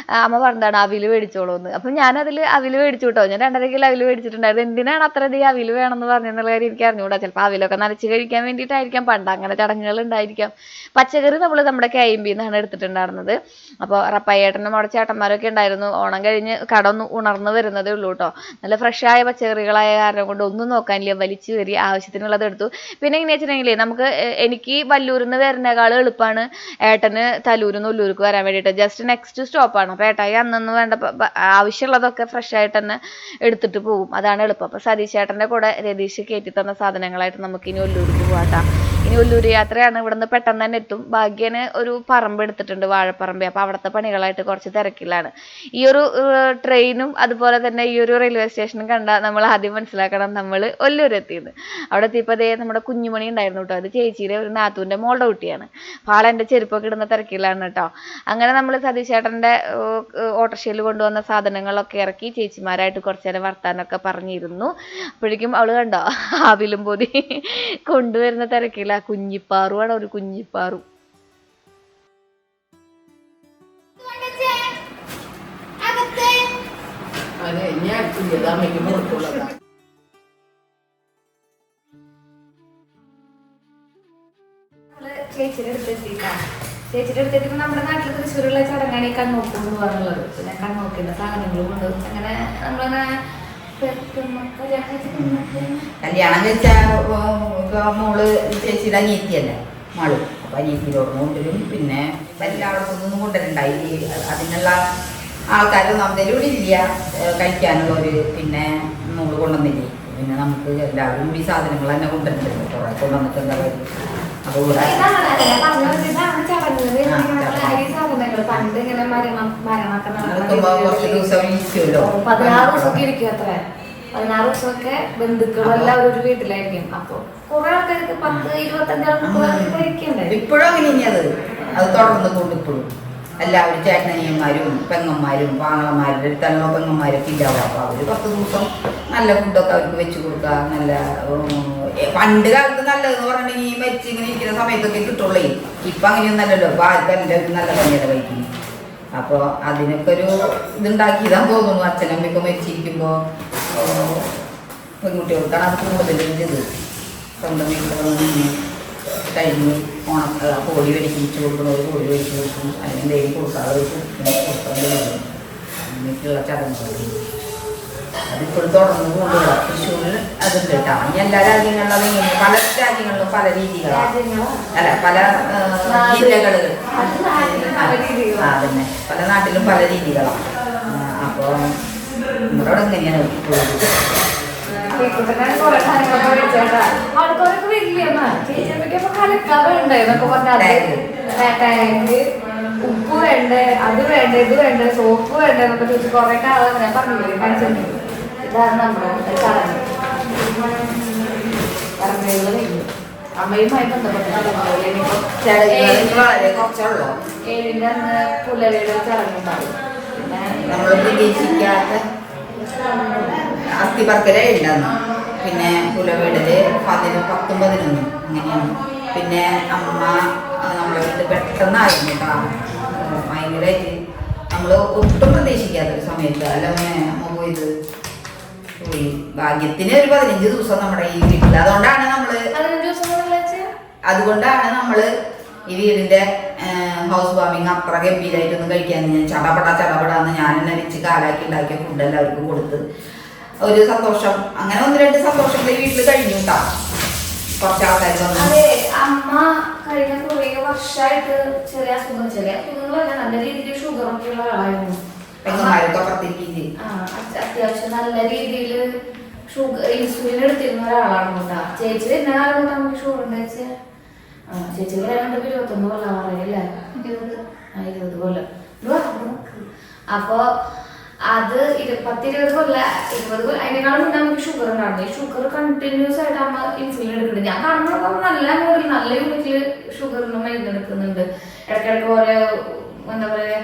അമ്മ പറഞ്ഞതാണ് അവിൽ മേടിച്ചോളൂ എന്ന്. അപ്പം ഞാനതിൽ അവിൽ മേടിച്ചു കേട്ടോ. ഞാൻ 2.5 കിലോ അവിൽ മേടിച്ചിട്ടുണ്ടായിരുന്നു. എന്തിനാണ് അത്രയധികം അവിൽ വേണം എന്ന് പറഞ്ഞെന്നുള്ള കാര്യം എനിക്ക് അറിഞ്ഞുകൂടാ. ചിലപ്പോൾ അവിലൊക്കെ നനച്ച് കഴിക്കാൻ വേണ്ടിയിട്ടായിരിക്കാം, പണ്ട് അങ്ങനെ ചടങ്ങുകൾ ഉണ്ടായിരിക്കാം. പച്ചക്കറി നമ്മൾ നമ്മുടെ KIMB-ന്നാണ് എടുത്തിട്ടുണ്ടായിരുന്നത്. അപ്പോൾ റപ്പായേട്ടനും അവിടെ ചേട്ടന്മാരൊക്കെ ഉണ്ടായിരുന്നു. ഓണം കഴിഞ്ഞ് കട ഒന്ന് ഉണർന്ന് വരുന്നതേ ഉള്ളൂ കേട്ടോ. നല്ല ഫ്രഷായ പച്ചക്കറികളായ കാരണം കൊണ്ട് ഒന്നും നോക്കാനില്ല, വലിച്ചു കയറി ആവശ്യത്തിനുള്ളത് എടുത്തു. പിന്നെ എങ്ങനെയാ വെച്ചിട്ടുണ്ടെങ്കിൽ എനിക്ക് വല്ലൂരിൽ നിന്ന് വരുന്നേക്കാൾ എളുപ്പമാണ് ഏട്ടന് തലൂരിൽ നിന്ന് ഉള്ളൂർക്ക് വരാൻ വേണ്ടിയിട്ട്. ജസ്റ്റ് നെക്സ്റ്റ് സ്റ്റോപ്പാണ്. അപ്പോൾ ഏട്ടായി അന്നൊന്ന് വേണ്ട ആവശ്യമുള്ളതൊക്കെ ഫ്രഷ് ആയിട്ട് തന്നെ എടുത്തിട്ട് പോകും. അതാണ് എളുപ്പം. അപ്പോൾ സതീഷ് ചേട്ടൻ്റെ കൂടെ രതീഷ് കയറ്റി തന്ന സാധനങ്ങളായിട്ട് നമുക്ക് ഇനി ഒല്ലൂർക്ക് പോകാം. ഇനി ഒല്ലൂർ യാത്രയാണ്. ഇവിടുന്ന് പെട്ടെന്ന് തന്നെ എത്തും. ഭാഗ്യന് ഒരു പറമ്പ് എടുത്തിട്ടുണ്ട്, വാഴപ്പറമ്പ്. അപ്പോൾ അവിടുത്തെ പണികളായിട്ട് കുറച്ച് തിരക്കിലാണ്. ഈ ഒരു ട്രെയിനും അതുപോലെ തന്നെ ഈ ഒരു റെയിൽവേ സ്റ്റേഷനും കണ്ടാൽ നമ്മൾ ആദ്യം മനസ്സിലാക്കണം നമ്മൾ ഒല്ലൂർ എത്തിയെന്ന്. അവിടെ എത്തിയപ്പോൾ അതേ നമ്മുടെ കുഞ്ഞുമണി ഉണ്ടായിരുന്നു കേട്ടോ. അത് ചേച്ചിയുടെ ഒരു നാത്തൂൻ്റെ മോളുടെ കുട്ടിയാണ്. അപ്പോൾ ആളെൻ്റെ ചെരുപ്പൊക്കെ ഇടുന്ന തിരക്കിലാണ് കേട്ടോ. അങ്ങനെ നമ്മൾ സതീഷ് ചേട്ടൻ്റെ ഓട്ടോറിക്ഷയിൽ കൊണ്ടുവന്ന സാധനങ്ങളൊക്കെ ഇറക്കി ചേച്ചിമാരായിട്ട് കുറച്ച് നേരം വർത്താനമൊക്കെ പറഞ്ഞിരുന്നു. അപ്പോഴേക്കും അവൾ കണ്ടോ ആവിലും പൊതി കൊണ്ടുവരുന്ന തിരക്കില്ല. കുഞ്ഞിപ്പാറുവാണ്, ഒരു കുഞ്ഞിപ്പാറു. ചേച്ചിയുടെ അടുത്തെത്തിയപ്പോൾ നമ്മുടെ നാട്ടിൽ തൃശ്ശൂരുള്ള ചടങ്ങാണ് ഈ കണ്ണോക്കെന്ന് പറഞ്ഞുള്ളത്. പിന്നെ കണ്ണോക്കിന്റെ സാധനങ്ങളും ഉണ്ട്. അങ്ങനെ നമ്മളങ്ങനെ കല്യാണം കഴിച്ച മോള് ചേച്ചിയുടെ അനിയത്തിയല്ലേ മാള്. അപ്പൊ അനിയത്തിയോട് കൊണ്ടുവരും. പിന്നെ എല്ലായിടത്തുനിന്നും കൊണ്ടുവരുണ്ടായി. അതിനുള്ള ആൾക്കാരൊന്നും അന്നേരം ഇവിടെ ഇല്ല കഴിക്കാനുള്ളവര്. പിന്നെ മോള് കൊണ്ടുവന്നില്ലേ. പിന്നെ നമുക്ക് എല്ലാവരും കൂടി സാധനങ്ങൾ തന്നെ കൊണ്ടുവന്നിട്ടുണ്ട്. കുറെ കൊണ്ടുവന്നിട്ടുണ്ട് അവർ. അപ്പൊ ഇവിടെ കുറച്ച് ദിവസം ഇരിക്കുമല്ലോ. 16 ദിവസമൊക്കെ ഇരിക്കും. അത്ര 16 ദിവസമൊക്കെ ബന്ധുക്കളെല്ലാം ഒരു വീട്ടിലായിരിക്കും. അപ്പൊ കുറെ ആൾക്കാർക്ക് 10-25 ആൾക്കാർക്ക് കഴിക്കണ്ടേ. ഇപ്പോഴും അങ്ങനെ ഇനിയത് അത് തുടർന്ന് കൊണ്ട് ഇപ്പോഴും എല്ലാവരും ചേട്ടനിയന്മാരും പെങ്ങന്മാരും പാങ്ങളന്മാരും അടുത്തുള്ള പെങ്ങന്മാരൊക്കെ ഇല്ലാവും. അപ്പോൾ അവർ 10 ദിവസം നല്ല ഫുഡൊക്കെ അവർക്ക് വെച്ച് കൊടുക്കുക. നല്ല പണ്ട് കാലത്ത് നല്ലതെന്ന് പറഞ്ഞിട്ടുണ്ടെങ്കിൽ മരിച്ച് ഇങ്ങനെ ഇരിക്കുന്ന സമയത്തൊക്കെ കിട്ടുള്ളേ. ഇപ്പം അങ്ങനെയൊന്നല്ലല്ലോ. അപ്പോൾ ആർക്കും എല്ലാവരും നല്ല പണിയാണ് കഴിക്കുന്നത്. അപ്പോൾ അതിനൊക്കെ ഒരു ഇതുണ്ടാക്കിയതാന്ന് തോന്നുന്നു. അച്ഛനമ്മയൊക്കെ മരിച്ചിരിക്കുമ്പോൾ പെൺകുട്ടികൾക്കാണ് അത് കൂടുതലും ഇത്. സ്വന്തം വീട്ടിൽ കഴിഞ്ഞ് ഓണം കോഴി മേടിച്ച് കൊടുക്കണവർ കോഴി മേടിച്ച് കൊടുക്കും. അല്ലെങ്കിൽ എന്തെങ്കിലും കൊടുക്കാതെ അങ്ങനെയൊക്കെയുള്ള ചടങ്ങുകൾ അതിപ്പോൾ തുടർന്ന് കൊണ്ടുപോകാം. തൃശ്ശൂരിൽ അതുണ്ട് കേട്ടോ. ഇനി എല്ലാ രാജ്യങ്ങളിലും അതിങ്ങനെ പല രാജ്യങ്ങളിലും പല രീതികളാണ്. അല്ല പല ജില്ലകളിൽ അതന്നെ പല നാട്ടിലും പല രീതികളാണ്. അപ്പോൾ നമ്മുടെ അവിടെ എങ്ങനെയാണ് ആൾക്കാരൊക്കെ വരില്ല. ചേച്ചിയൊക്കെ കലക്കാറുണ്ടായിരുന്നൊക്കെ പറഞ്ഞാൽ ഉപ്പ് വേണ്ട, അത് വേണ്ട, ഇത് വേണ്ട, സോപ്പ് വേണ്ട എന്നൊക്കെ ചോദിച്ചു കുറെ കാലം ഞാൻ പറഞ്ഞില്ലേ കാണിച്ചിട്ടുണ്ട്. ഇതാണ് നമ്മുടെ ചടങ്ങ്. ചടങ്ങുകൾ കഴിഞ്ഞു. അമ്മയുമായി ബന്ധപ്പെട്ട കുറച്ചുള്ളൂ. 7-ന്റെ അന്ന് പുലരിയുടെ ചടങ്ങുണ്ടാവും. പിന്നെ നമ്മൾ പ്രതീക്ഷിക്കാത്ത അസ്ഥി പറക്കലേ ഉണ്ടെന്ന്. പിന്നെ പുലവീടില് 10-11 അങ്ങനെയാണ്. പിന്നെ അമ്മ നമ്മളെ വീട്ടിൽ പെട്ടെന്നായിരുന്നു കേട്ടോ. ഭയങ്കരമായിട്ട് നമ്മൾ ഒട്ടും പ്രതീക്ഷിക്കാത്തൊരു സമയത്ത് അല്ല അമ്മ പോയത് പോയി. ഭാഗ്യത്തിന് ഒരു 15 ദിവസം നമ്മുടെ ഈ വീട്ടിൽ. അതുകൊണ്ടാണ് നമ്മള് ഈ വീടിന്റെ ഹൗസ് വാമിങ് അത്ര ഗംഭീരമായിട്ടൊന്നും കഴിക്കാൻ ഞാൻ ചടപടാന്ന് ഞാൻ തന്നെ വെച്ച് കാലാക്കി ഉണ്ടാക്കിയ ഫുഡ് എല്ലാവർക്കും കൊടുത്ത് ഒരു സന്തോഷം. അങ്ങനെ 1-2 സന്തോഷങ്ങൾ ഈ വീട്ടിൽ കഴിഞ്ഞു കേട്ടോ. കുറച്ച് ആൾക്കാർ വന്നു. അമ്മ കഴിഞ്ഞ കുറേ വർഷമായിട്ട് ചെറിയ അസുഖങ്ങളല്ല, നല്ല രീതിയിൽ ഷുഗറൊക്കെ ഉള്ള ആളായിരുന്നു. പെങ്ങന്മാരൊക്കെ 10 kg അത്യാവശ്യം നല്ല രീതിയിൽ ഷുഗർ ഇൻസുലിൻ എടുത്തിരുന്ന ഒരാളാണ് കേട്ടോ. ചേച്ചി വരുന്ന കാലം നമുക്ക് ഷുഗർ ഉണ്ട് ചേച്ചി. ചേച്ചി വരാണ്ട് 21 കൊല്ലം പറയല്ലേ, 20 കൊല്ലം. അപ്പൊ അത് 10-20 കൊല്ലം 20 കൊല്ലം അതിനേക്കാളും മുന്നേ നമുക്ക് ഷുഗർ ഉണ്ടായിരുന്നു. ഈ ഷുഗർ കണ്ടിന്യൂസ് ആയിട്ട് അമ്മ ഇൻസുലിൻ എടുക്കുന്നുണ്ട്. ഞാൻ കാണുമ്പോൾ നല്ല മോഡൽ നല്ല യൂണിറ്റിൽ ഷുഗറിന് മരുന്ന് എടുക്കുന്നുണ്ട്. ഇടയ്ക്കിടയ്ക്ക് ഓരോ എന്താ പറയാ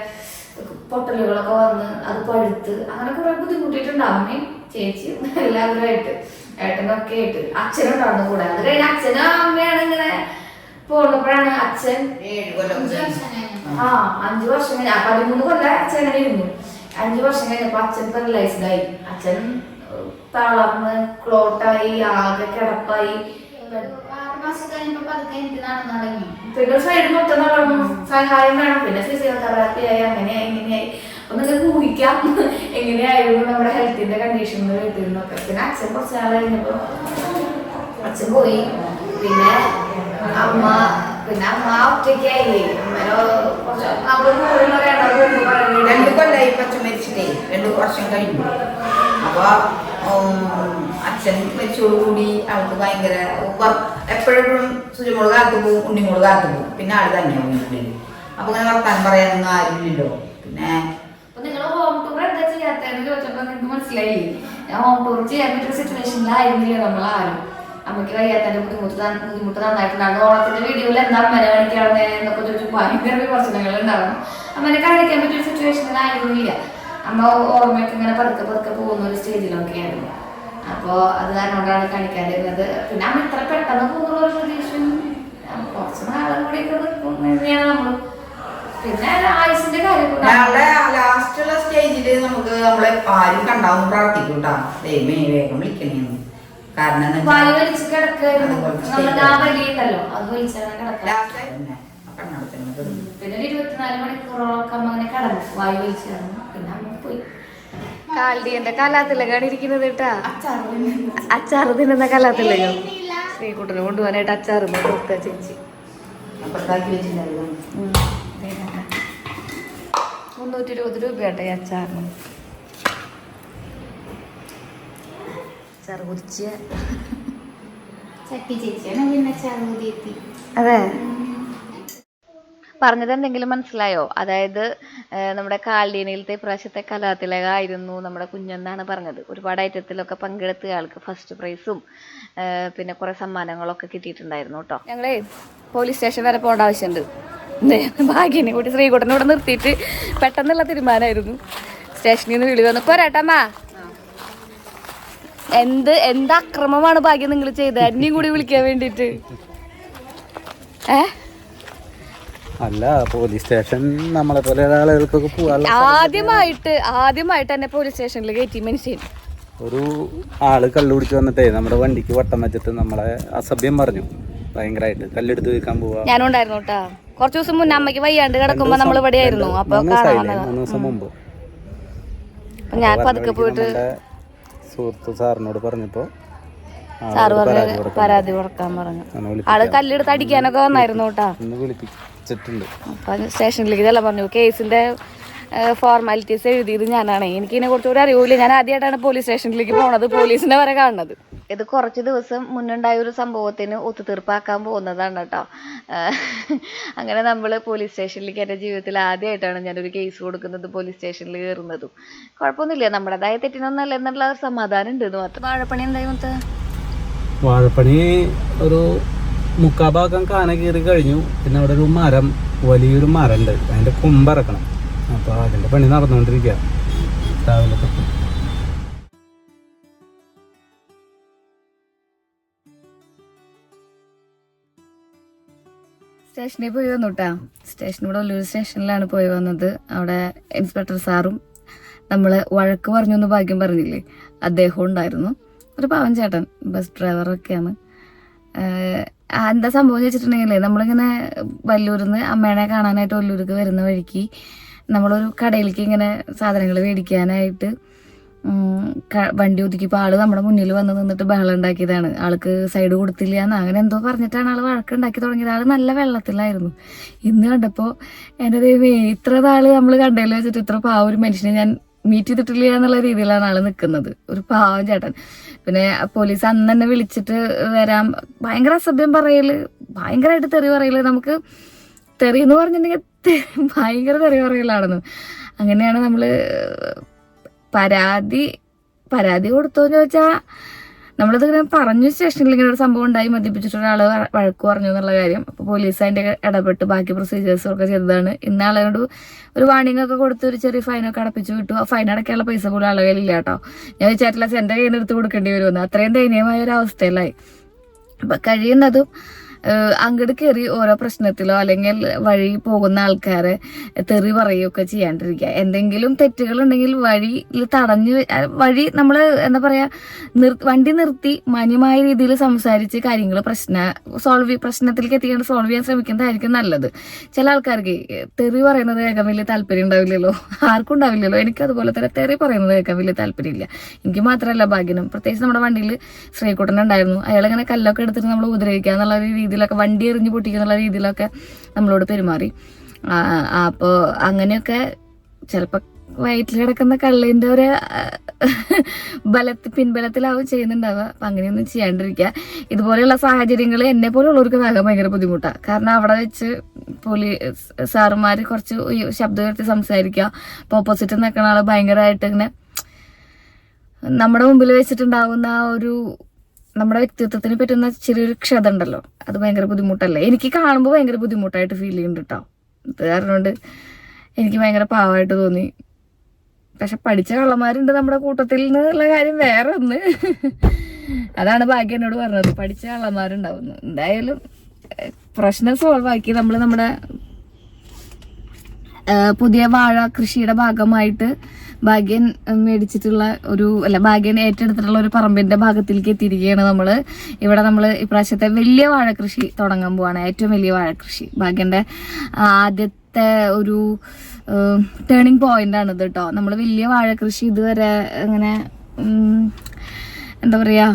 പൊട്ടലുകളൊക്കെ വന്ന് അത് പഴുത്ത് അങ്ങനെ കുറെ ബുദ്ധിമുട്ടിയിട്ടുണ്ട് അമ്മയും ചേച്ചിയും എല്ലാവരുമായിട്ട്, ഏട്ടനൊക്കെ ആയിട്ട്. അച്ഛനുണ്ടായിരുന്നു കൂടെ. അത് കഴിഞ്ഞ അച്ഛനും അമ്മയാണ് ഇങ്ങനെ പോന്നപ്പോഴാണ് അച്ഛൻ 5 വർഷം കഴിഞ്ഞ 13 കൊല്ലം അച്ഛൻ അങ്ങനെ ഇരുന്നു. 5 വർഷം കഴിഞ്ഞപ്പോ അച്ഛൻ പെരലൈസ്ഡ് ആയി. അച്ഛൻ തളർന്ന് ക്ലോട്ടായി ആകെ കിടപ്പായി. 6 മാസം കഴിഞ്ഞപ്പോ എനിക്ക് നടന്നു തുടങ്ങി. പിന്നെ സൈഡ് മൊത്തം നടന്നു. സഹായം വേണം. പിന്നെ ഫിസിയോതെറാപ്പി ആയി, അങ്ങനെയായി ഇങ്ങനെയായി. അപ്പൊ നിങ്ങൾക്ക് ഊഹിക്കാം എങ്ങനെയായിരുന്നു നമ്മുടെ ഹെൽത്തിന്റെ കണ്ടീഷൻ വീട്ടിരുന്നൊക്കെ. പിന്നെ അച്ഛൻ കുറച്ച് നാൾ കഴിഞ്ഞപ്പോ അച്ഛൻ പോയി. പിന്നെ അമ്മ ഒറ്റയ്ക്കായില്ലേ. അവള് 2 കൊല്ലായി അച്ഛൻ മരിച്ചിട്ടേ, 2 വർഷം കഴിഞ്ഞു. അപ്പൊ അച്ഛൻ മരിച്ചോടുകൂടി അവൾക്ക് ഭയങ്കര എപ്പോഴും സുജമോള് കാത്തു പോകും, ഉണ്ണിമോള് കാത്തു പോകും. പിന്നെ ആള് തന്നെയാവും വീട്ടിൽ. അപ്പൊ ഇങ്ങനെ വർത്താനം പറയാനൊന്നും ആരുമില്ലല്ലോ. പിന്നെ നിങ്ങൾ ഹോം ടൂർ എന്താ ചെയ്യാത്തതെന്ന് ചോദിച്ചപ്പോ നിങ്ങൾക്ക് മനസ്സിലായില്ലേ, ഞാൻ ഹോം ടൂർ ചെയ്യാൻ പറ്റിയ സിറ്റുവേഷനിലായിരുന്നില്ല നമ്മളാരും. അമ്മയ്ക്ക് വയ്യാത്തതിന്റെ ബുദ്ധിമുട്ട് നന്നായിട്ടുണ്ടായിരുന്നു. ഓണത്തിന്റെ വീഡിയോയിൽ എന്താ അമ്മനെ കാണിക്കാവുന്ന എന്നൊക്കെ ചോദിച്ചു ഭയങ്കര വിമർശനങ്ങൾ ഉണ്ടാവും. അമ്മനെ കാണിക്കാൻ പറ്റിയ സിറ്റുവേഷനിലായിരുന്നില്ല. അമ്മ ഓർമ്മയൊക്കെ ഇങ്ങനെ പതുക്കെ പോകുന്ന ഒരു സ്റ്റേജിലൊക്കെ ആയിരുന്നു. അപ്പോ അത് കാരണം കൊണ്ടാണ് കാണിക്കാതിരുന്നത്. പിന്നെ അമ്മ ഇത്ര പെട്ടെന്ന് പോകുന്നുള്ള ഒരു പ്രതീക്ഷയും കുറച്ച് നാളും കൂടി തന്നെയാണ് നമ്മള്. പിന്നെ ആയുസിന്റെ കാര്യം ലാസ്റ്റുള്ള സ്റ്റേജില് നമുക്ക് നമ്മളെ ആരും കണ്ടാവുന്ന പ്രാർത്ഥിക്കും കേട്ടോ, ദൈവമേ വേഗം വിളിക്കണേന്ന്. കാരണം വായു വലിച്ച് കിടക്കുമല്ലോ, അത് വലിച്ചാണ് കിടക്കുക. പിന്നെ 24 മണിക്കൂറോളൊക്കെ അമ്മ അങ്ങനെ കിടന്നു, വായു വലിച്ച് കിടന്നു. പിന്നെ അമ്മ പോയി. കാൽഡിയന്റെ കലാത്തിലേക്കാണ് ഇരിക്കുന്നത് കേട്ടാ. അച്ചാറ് തിന്നുന്ന കലാത്തിലേക്കോ ശ്രീകുട്ടനെ കൊണ്ടുപോകാനായിട്ട് അച്ചാറ് കൊടുത്ത ചേച്ചി 320 രൂപയാട്ടെ ഈ അച്ചാറിന്. അച്ചാറ് കുറിച്ച് ചട്ടി ചേച്ചിയാണ് പിന്നെ ചാറുതി. അതെ, പറഞ്ഞത് എന്തെങ്കിലും മനസ്സിലായോ? അതായത് നമ്മുടെ കാൽഡിയനിലത്തെ ഇപ്രാവശ്യത്തെ കലാതിലകമായിരുന്നു നമ്മുടെ കുഞ്ഞെന്നാണ് പറഞ്ഞത്. ഒരുപാട് ഐറ്റത്തിലൊക്കെ പങ്കെടുത്ത ആൾക്ക് ഫസ്റ്റ് പ്രൈസും പിന്നെ കുറെ സമ്മാനങ്ങളൊക്കെ കിട്ടിയിട്ടുണ്ടായിരുന്നു കേട്ടോ. ഞങ്ങളേ പോലീസ് സ്റ്റേഷൻ വരെ പോകേണ്ട ആവശ്യമുണ്ട്. ഭാഗ്യനെ കൂട്ടി ശ്രീകുട്ടനെ ഇവിടെ നിർത്തിയിട്ട് പെട്ടെന്നുള്ള തീരുമാനമായിരുന്നു. സ്റ്റേഷനിൽ നിന്ന് വിളി വന്നു, പോരാട്ടമ്മ എന്ത് അക്രമമാണ് ഭാഗ്യം നിങ്ങൾ ചെയ്തത് എന്നെയും കൂടി വിളിക്കാൻ വേണ്ടിട്ട്. അല്ല, പോലീസ് സ്റ്റേഷൻ നമ്മളെ പോലെ ആളുകൾക്കൊക്കെ പോകാൻ ആദ്യമായിട്ട് തന്നെ പോലീസ് സ്റ്റേഷനിൽ കയറ്റി മനുഷ്യൻ. ഒരു ആള് കള്ളു കുടിച്ച് വന്നിട്ടേ നമ്മുടെ വണ്ടിക്ക് വട്ടം വെച്ചിട്ട് നമ്മളെ അസഭ്യം പറഞ്ഞു ഭയങ്കരമായിട്ട്. കല്ലെടുത്ത് വെക്കാൻ പോവാ. ഞാനും ഉണ്ടായിരുന്നു കേട്ടാ. കുറച്ച് ദിവസം മുന്നേ അമ്മയ്ക്ക് വയ്യാണ്ട് കിടക്കുമ്പോ നമ്മൾ ഇവിടെ ആയിരുന്നു. അപ്പൊ 3 ദിവസം മുമ്പ് ഞാൻ പതുക്കെ പോയിട്ട് സുഹൃത്ത് സാറിനോട് പറഞ്ഞപ്പോ സാറ് പറഞ്ഞു പരാതി കൊടുക്കാൻ പറഞ്ഞു. ആള് കല്ലെടുത്ത് അടിക്കാനൊക്കെ വന്നായിരുന്നു കേട്ടാ. വിളിപ്പിച്ചിട്ടുണ്ട്. അപ്പൊ സ്റ്റേഷനിലേക്ക് ഇതെല്ലാം പറഞ്ഞു. കേസിന്റെ ഫോർമാലിറ്റീസ് എഴുതിയത് ഞാനാണ്. എനിക്കിതിനെ കുറിച്ചൊരു അറിവില്ല. ഞാൻ ആദ്യമായിട്ടാണ് പോലീസ് സ്റ്റേഷനിലേക്ക് പോണത്, പോലീസിനെ വരെ കാണുന്നത്. ഇത് കുറച്ച് ദിവസം മുന്നുണ്ടായ ഒരു സംഭവത്തിന് ഒത്തുതീർപ്പാക്കാൻ പോകുന്നതാണ് കേട്ടോ. അങ്ങനെ നമ്മൾ പോലീസ് സ്റ്റേഷനിലേക്ക് എൻ്റെ ജീവിതത്തിൽ ആദ്യമായിട്ടാണ് ഞാനൊരു കേസ് കൊടുക്കുന്നത്, പോലീസ് സ്റ്റേഷനിൽ കയറുന്നതും. കുഴപ്പമൊന്നുമില്ല, നമ്മുടേതായ തെറ്റിനൊന്നല്ല എന്നുള്ള സമാധാനം ഉണ്ട് എന്ന് മാത്രം. വാഴപ്പണി എന്തായി മൊത്തം? വാഴപ്പണി ഒരു 3/4 ഭാഗം കാന കീറി കഴിഞ്ഞു. പിന്നെ അവിടെ ഒരു മരം, വലിയൊരു മരം ഉണ്ട്, അതിൻ്റെ കൊമ്പിറക്കണം. അപ്പോൾ അതിൻ്റെ പണി നടന്നുകൊണ്ടിരിക്കുക രാവിലെ തൊട്ട്. സ്റ്റേഷനിൽ പോയി വന്നു കേട്ടാ. സ്റ്റേഷനിവിടെ വലിയൊരു സ്റ്റേഷനിലാണ് പോയി വന്നത്. അവിടെ ഇൻസ്പെക്ടർ സാറും നമ്മൾ വഴക്ക് പറഞ്ഞു എന്ന് ഭാഗ്യം പറഞ്ഞില്ലേ, അദ്ദേഹം ഉണ്ടായിരുന്നു. ഒരു പാവൻ ചേട്ടൻ, ബസ് ഡ്രൈവറൊക്കെയാണ്. എന്താ സംഭവം ചോദിച്ചിട്ടുണ്ടെങ്കിലേ, നമ്മളിങ്ങനെ വല്ലൂരിന്ന് അമ്മേനെ കാണാനായിട്ട് വല്ലൂർക്ക് വരുന്ന വഴിക്ക് നമ്മളൊരു കടയിലേക്ക് ഇങ്ങനെ സാധനങ്ങൾ മേടിക്കാനായിട്ട് വണ്ടി ഒതുക്കിയപ്പോൾ ആള് നമ്മുടെ മുന്നിൽ വന്ന് നിന്നിട്ട് ബഹളം ഉണ്ടാക്കിയതാണ്. ആൾക്ക് സൈഡ് കൊടുത്തില്ല എന്ന് അങ്ങനെ എന്തോ പറഞ്ഞിട്ടാണ് ആൾ വഴക്കുണ്ടാക്കി തുടങ്ങിയത്. ആൾ നല്ല വെള്ളത്തിലായിരുന്നു. ഇന്ന് കണ്ടപ്പോൾ എൻ്റെ ദൈവമേ, ഇത്ര നാള് നമ്മൾ കണ്ടതിൽ വെച്ചിട്ട് ഇത്ര ഒരു മനുഷ്യനെ ഞാൻ മീറ്റ് ചെയ്തിട്ടില്ല എന്നുള്ള രീതിയിലാണ് ആള് നിൽക്കുന്നത്. ഒരു പാവം ചേട്ടൻ. പിന്നെ പോലീസ് അന്ന് തന്നെ വിളിച്ചിട്ട് വരാൻ ഭയങ്കര അസഭ്യം പറയല്, ഭയങ്കരമായിട്ട് തെറി പറയല്. നമുക്ക് തെറി എന്ന് പറഞ്ഞിട്ടുണ്ടെങ്കിൽ ഭയങ്കര തെറി പറയലാണെന്ന്. അങ്ങനെയാണ് നമ്മള് പരാതി കൊടുത്തോന്ന് ചോദിച്ചാൽ നമ്മളിത് ഇങ്ങനെ പറഞ്ഞു സ്റ്റേഷനിൽ ഇങ്ങനെ ഒരു സംഭവം ഉണ്ടായി, മദ്യപിച്ചിട്ട് ഒരാൾ വഴക്ക് പറഞ്ഞു എന്നുള്ള കാര്യം. അപ്പോൾ പോലീസ് അതിൻ്റെ ഇടപെട്ട് ബാക്കി പ്രൊസീജിയേഴ്സും ഒക്കെ ചെയ്തതാണ്. ഇന്ന ആളോട് ഒരു വാണിംഗ് ഒക്കെ കൊടുത്ത് ഒരു ചെറിയ ഫൈനൊക്കെ അടപ്പിച്ച് വിട്ടു. ആ ഫൈൻ അടയ്ക്കാനുള്ള പൈസ പോലും ആളുകളില്ല കേട്ടോ. ഞാൻ വിചാരിച്ചില്ല എൻ്റെ കയ്യിൽ നിന്ന് എടുത്ത് കൊടുക്കേണ്ടി വരുമെന്ന്. അത്രയും ദയനീയമായ ഒരു അവസ്ഥയിലായി. അപ്പം കഴിയുന്നതും അങ്ങോട്ട് കയറി ഓരോ പ്രശ്നത്തിലോ അല്ലെങ്കിൽ വഴി പോകുന്ന ആൾക്കാരെ തെറി പറയുകയൊക്കെ ചെയ്യാണ്ടിരിക്കുക. എന്തെങ്കിലും തെറ്റുകളുണ്ടെങ്കിൽ വഴിയിൽ വഴി നമ്മൾ എന്താ പറയുക, വണ്ടി നിർത്തി മാന്യമായ രീതിയിൽ സംസാരിച്ച് കാര്യങ്ങൾ പ്രശ്നത്തിലേക്ക് എത്തിക്കാണ്ട് സോൾവ് ചെയ്യാൻ ശ്രമിക്കുന്നതായിരിക്കും നല്ലത്. ചില ആൾക്കാർക്ക് തെറി പറയുന്നത് കേൾക്കാൻ വലിയ താല്പര്യം ഉണ്ടാവില്ലല്ലോ, ആർക്കും ഉണ്ടാവില്ലല്ലോ. എനിക്ക് അതുപോലെ തന്നെ തെറി പറയുന്നത് കേൾക്കാൻ വലിയ താല്പര്യമില്ല. എനിക്ക് മാത്രമല്ല ഭാഗ്യനും. പ്രത്യേകിച്ച് നമ്മുടെ വണ്ടിയിൽ ശ്രീകുട്ടൻ ഉണ്ടായിരുന്നു. അയാളിങ്ങനെ കല്ലൊക്കെ എടുത്തിട്ട് നമ്മൾ ഉപദ്രവിക്കുക എന്നുള്ള രീതിയിലൊക്കെ, വണ്ടി എറിഞ്ഞ് പൊട്ടിക്കുന്നുള്ള രീതിയിലൊക്കെ നമ്മളോട് പെരുമാറി. അപ്പോൾ അങ്ങനെയൊക്കെ ചിലപ്പോൾ വയറ്റിൽ കിടക്കുന്ന കള്ളിൻ്റെ ഒരു പിൻബലത്തിലാവും ചെയ്യുന്നുണ്ടാവുക. അപ്പം അങ്ങനെയൊന്നും ചെയ്യാണ്ടിരിക്കുക. ഇതുപോലെയുള്ള സാഹചര്യങ്ങൾ എന്നെ പോലുള്ളവർക്ക് ആകാൻ ഭയങ്കര ബുദ്ധിമുട്ടാണ്. കാരണം അവിടെ വെച്ച് സാറുമാർ കുറച്ച് ശബ്ദം ഉയർത്തി സംസാരിക്കുക. അപ്പോൾ ഓപ്പോസിറ്റ് നിൽക്കുന്ന ആൾ ഭയങ്കരമായിട്ട് ഇങ്ങനെ നമ്മുടെ മുമ്പിൽ വെച്ചിട്ടുണ്ടാവുന്ന ആ ഒരു നമ്മുടെ വ്യക്തിത്വത്തിന് പറ്റുന്ന ചെറിയൊരു ക്ഷത ഉണ്ടല്ലോ, അത് ഭയങ്കര ബുദ്ധിമുട്ടല്ലേ. എനിക്ക് കാണുമ്പോൾ ഭയങ്കര ബുദ്ധിമുട്ടായിട്ട് ഫീൽ ചെയ്യുന്നുണ്ട് കേട്ടോ. അത് കാരണം കൊണ്ട് എനിക്ക് ഭയങ്കര പാവമായിട്ട് തോന്നി. പക്ഷെ പഠിച്ച കള്ളന്മാരുണ്ട് നമ്മുടെ കൂട്ടത്തിൽ നിന്നുള്ള കാര്യം വേറെ ഒന്ന്. അതാണ് ഭാഗ്യം എന്നോട് പറഞ്ഞത്, പഠിച്ച കള്ളന്മാരുണ്ടാവുന്നു. എന്തായാലും പ്രശ്നം സോൾവ് ആക്കി നമ്മൾ നമ്മുടെ പുതിയ വാഴ കൃഷിയുടെ ഭാഗമായിട്ട് ഭാഗ്യൻ മേടിച്ചിട്ടുള്ള ഭാഗ്യൻ ഏറ്റെടുത്തിട്ടുള്ള ഒരു പറമ്പിന്റെ ഭാഗത്തിലേക്ക് എത്തിയിരിക്കുകയാണ് നമ്മൾ. ഇവിടെ നമ്മൾ ഇപ്രാവശ്യത്തെ വലിയ വാഴ കൃഷി തുടങ്ങാൻ പോവാണ്. ഏറ്റവും വലിയ വാഴ കൃഷി ഭാഗ്യന്റെ ആദ്യത്തെ ഒരു ടേണിംഗ് പോയിന്റ് ആണിത് കേട്ടോ. നമ്മൾ വലിയ വാഴ കൃഷി ഇതുവരെ അങ്ങനെ എന്താ പറയാ,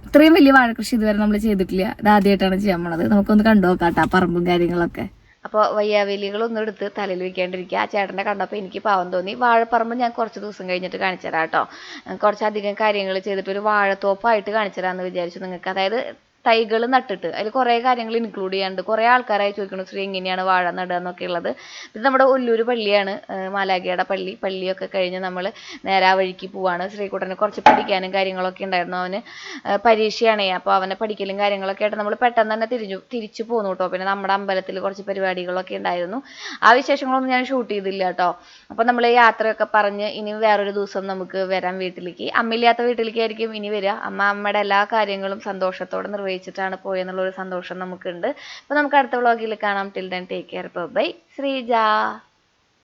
ഇത്രയും വലിയ വാഴ കൃഷി ഇതുവരെ നമ്മൾ ചെയ്തിട്ടില്ല. ഇത് ആദ്യമായിട്ടാണ് ചെയ്യാൻ പോണത്. നമുക്കൊന്ന് കണ്ടു നോക്കാട്ടോ പറമ്പും കാര്യങ്ങളൊക്കെ. അപ്പോൾ വയ്യാവേലികളൊന്നും എടുത്ത് തലയിൽ വെക്കാണ്ടിരിക്കുക. ആ ചേട്ടനെ കണ്ടപ്പോൾ എനിക്ക് പാവം തോന്നി. വാഴപ്പറമ്പ് ഞാൻ കുറച്ച് ദിവസം കഴിഞ്ഞിട്ട് കാണിച്ചു തരാം കേട്ടോ. കുറച്ചധികം കാര്യങ്ങൾ ചെയ്തിട്ട് ഒരു വാഴത്തോപ്പായിട്ട് കാണിച്ചു തരാമെന്ന് വിചാരിച്ചു നിങ്ങൾക്ക്. അതായത് തൈകൾ നട്ടിട്ട് അതിൽ കുറേ കാര്യങ്ങൾ ഇൻക്ലൂഡ് ചെയ്യാനുണ്ട്. കുറേ ആൾക്കാരായി ചോദിക്കണം ശ്രീ എങ്ങനെയാണ് വാഴ നടുക എന്നൊക്കെ ഉള്ളത്. ഇത് നമ്മുടെ ഒല്ലൂർ പള്ളിയാണ്, മാലാഖയുടെ പള്ളിയൊക്കെ കഴിഞ്ഞ് നമ്മൾ നേരെ ആ വഴിക്ക് പോവാണ്. ശ്രീകുട്ടന് കുറച്ച് പഠിക്കാനും കാര്യങ്ങളൊക്കെ ഉണ്ടായിരുന്നു. അവന് പരീക്ഷയാണേ. അപ്പോൾ അവനെ പഠിക്കലും കാര്യങ്ങളൊക്കെ ആയിട്ട് നമ്മൾ പെട്ടെന്ന് തന്നെ തിരിച്ചു പോന്നു കേട്ടോ. പിന്നെ നമ്മുടെ അമ്പലത്തിൽ കുറച്ച് പരിപാടികളൊക്കെ ഉണ്ടായിരുന്നു. ആ വിശേഷങ്ങളൊന്നും ഞാൻ ഷൂട്ട് ചെയ്തില്ല കേട്ടോ. അപ്പോൾ നമ്മൾ യാത്രയൊക്കെ പറഞ്ഞ് ഇനി വേറൊരു ദിവസം നമുക്ക് വരാം വീട്ടിലേക്ക്. അമ്മയില്ലാത്ത വീട്ടിലേക്കായിരിക്കും ഇനി വരിക. അമ്മയുടെ എല്ലാ കാര്യങ്ങളും സന്തോഷത്തോടെ നിർവഹിച്ചിട്ടാണ് പോയെന്നുള്ളൊരു സന്തോഷം നമുക്കുണ്ട്. അപ്പോൾ നമുക്ക് അടുത്ത വ്ളോഗിൽ കാണാം. Till then take care. Bye. Sreeja.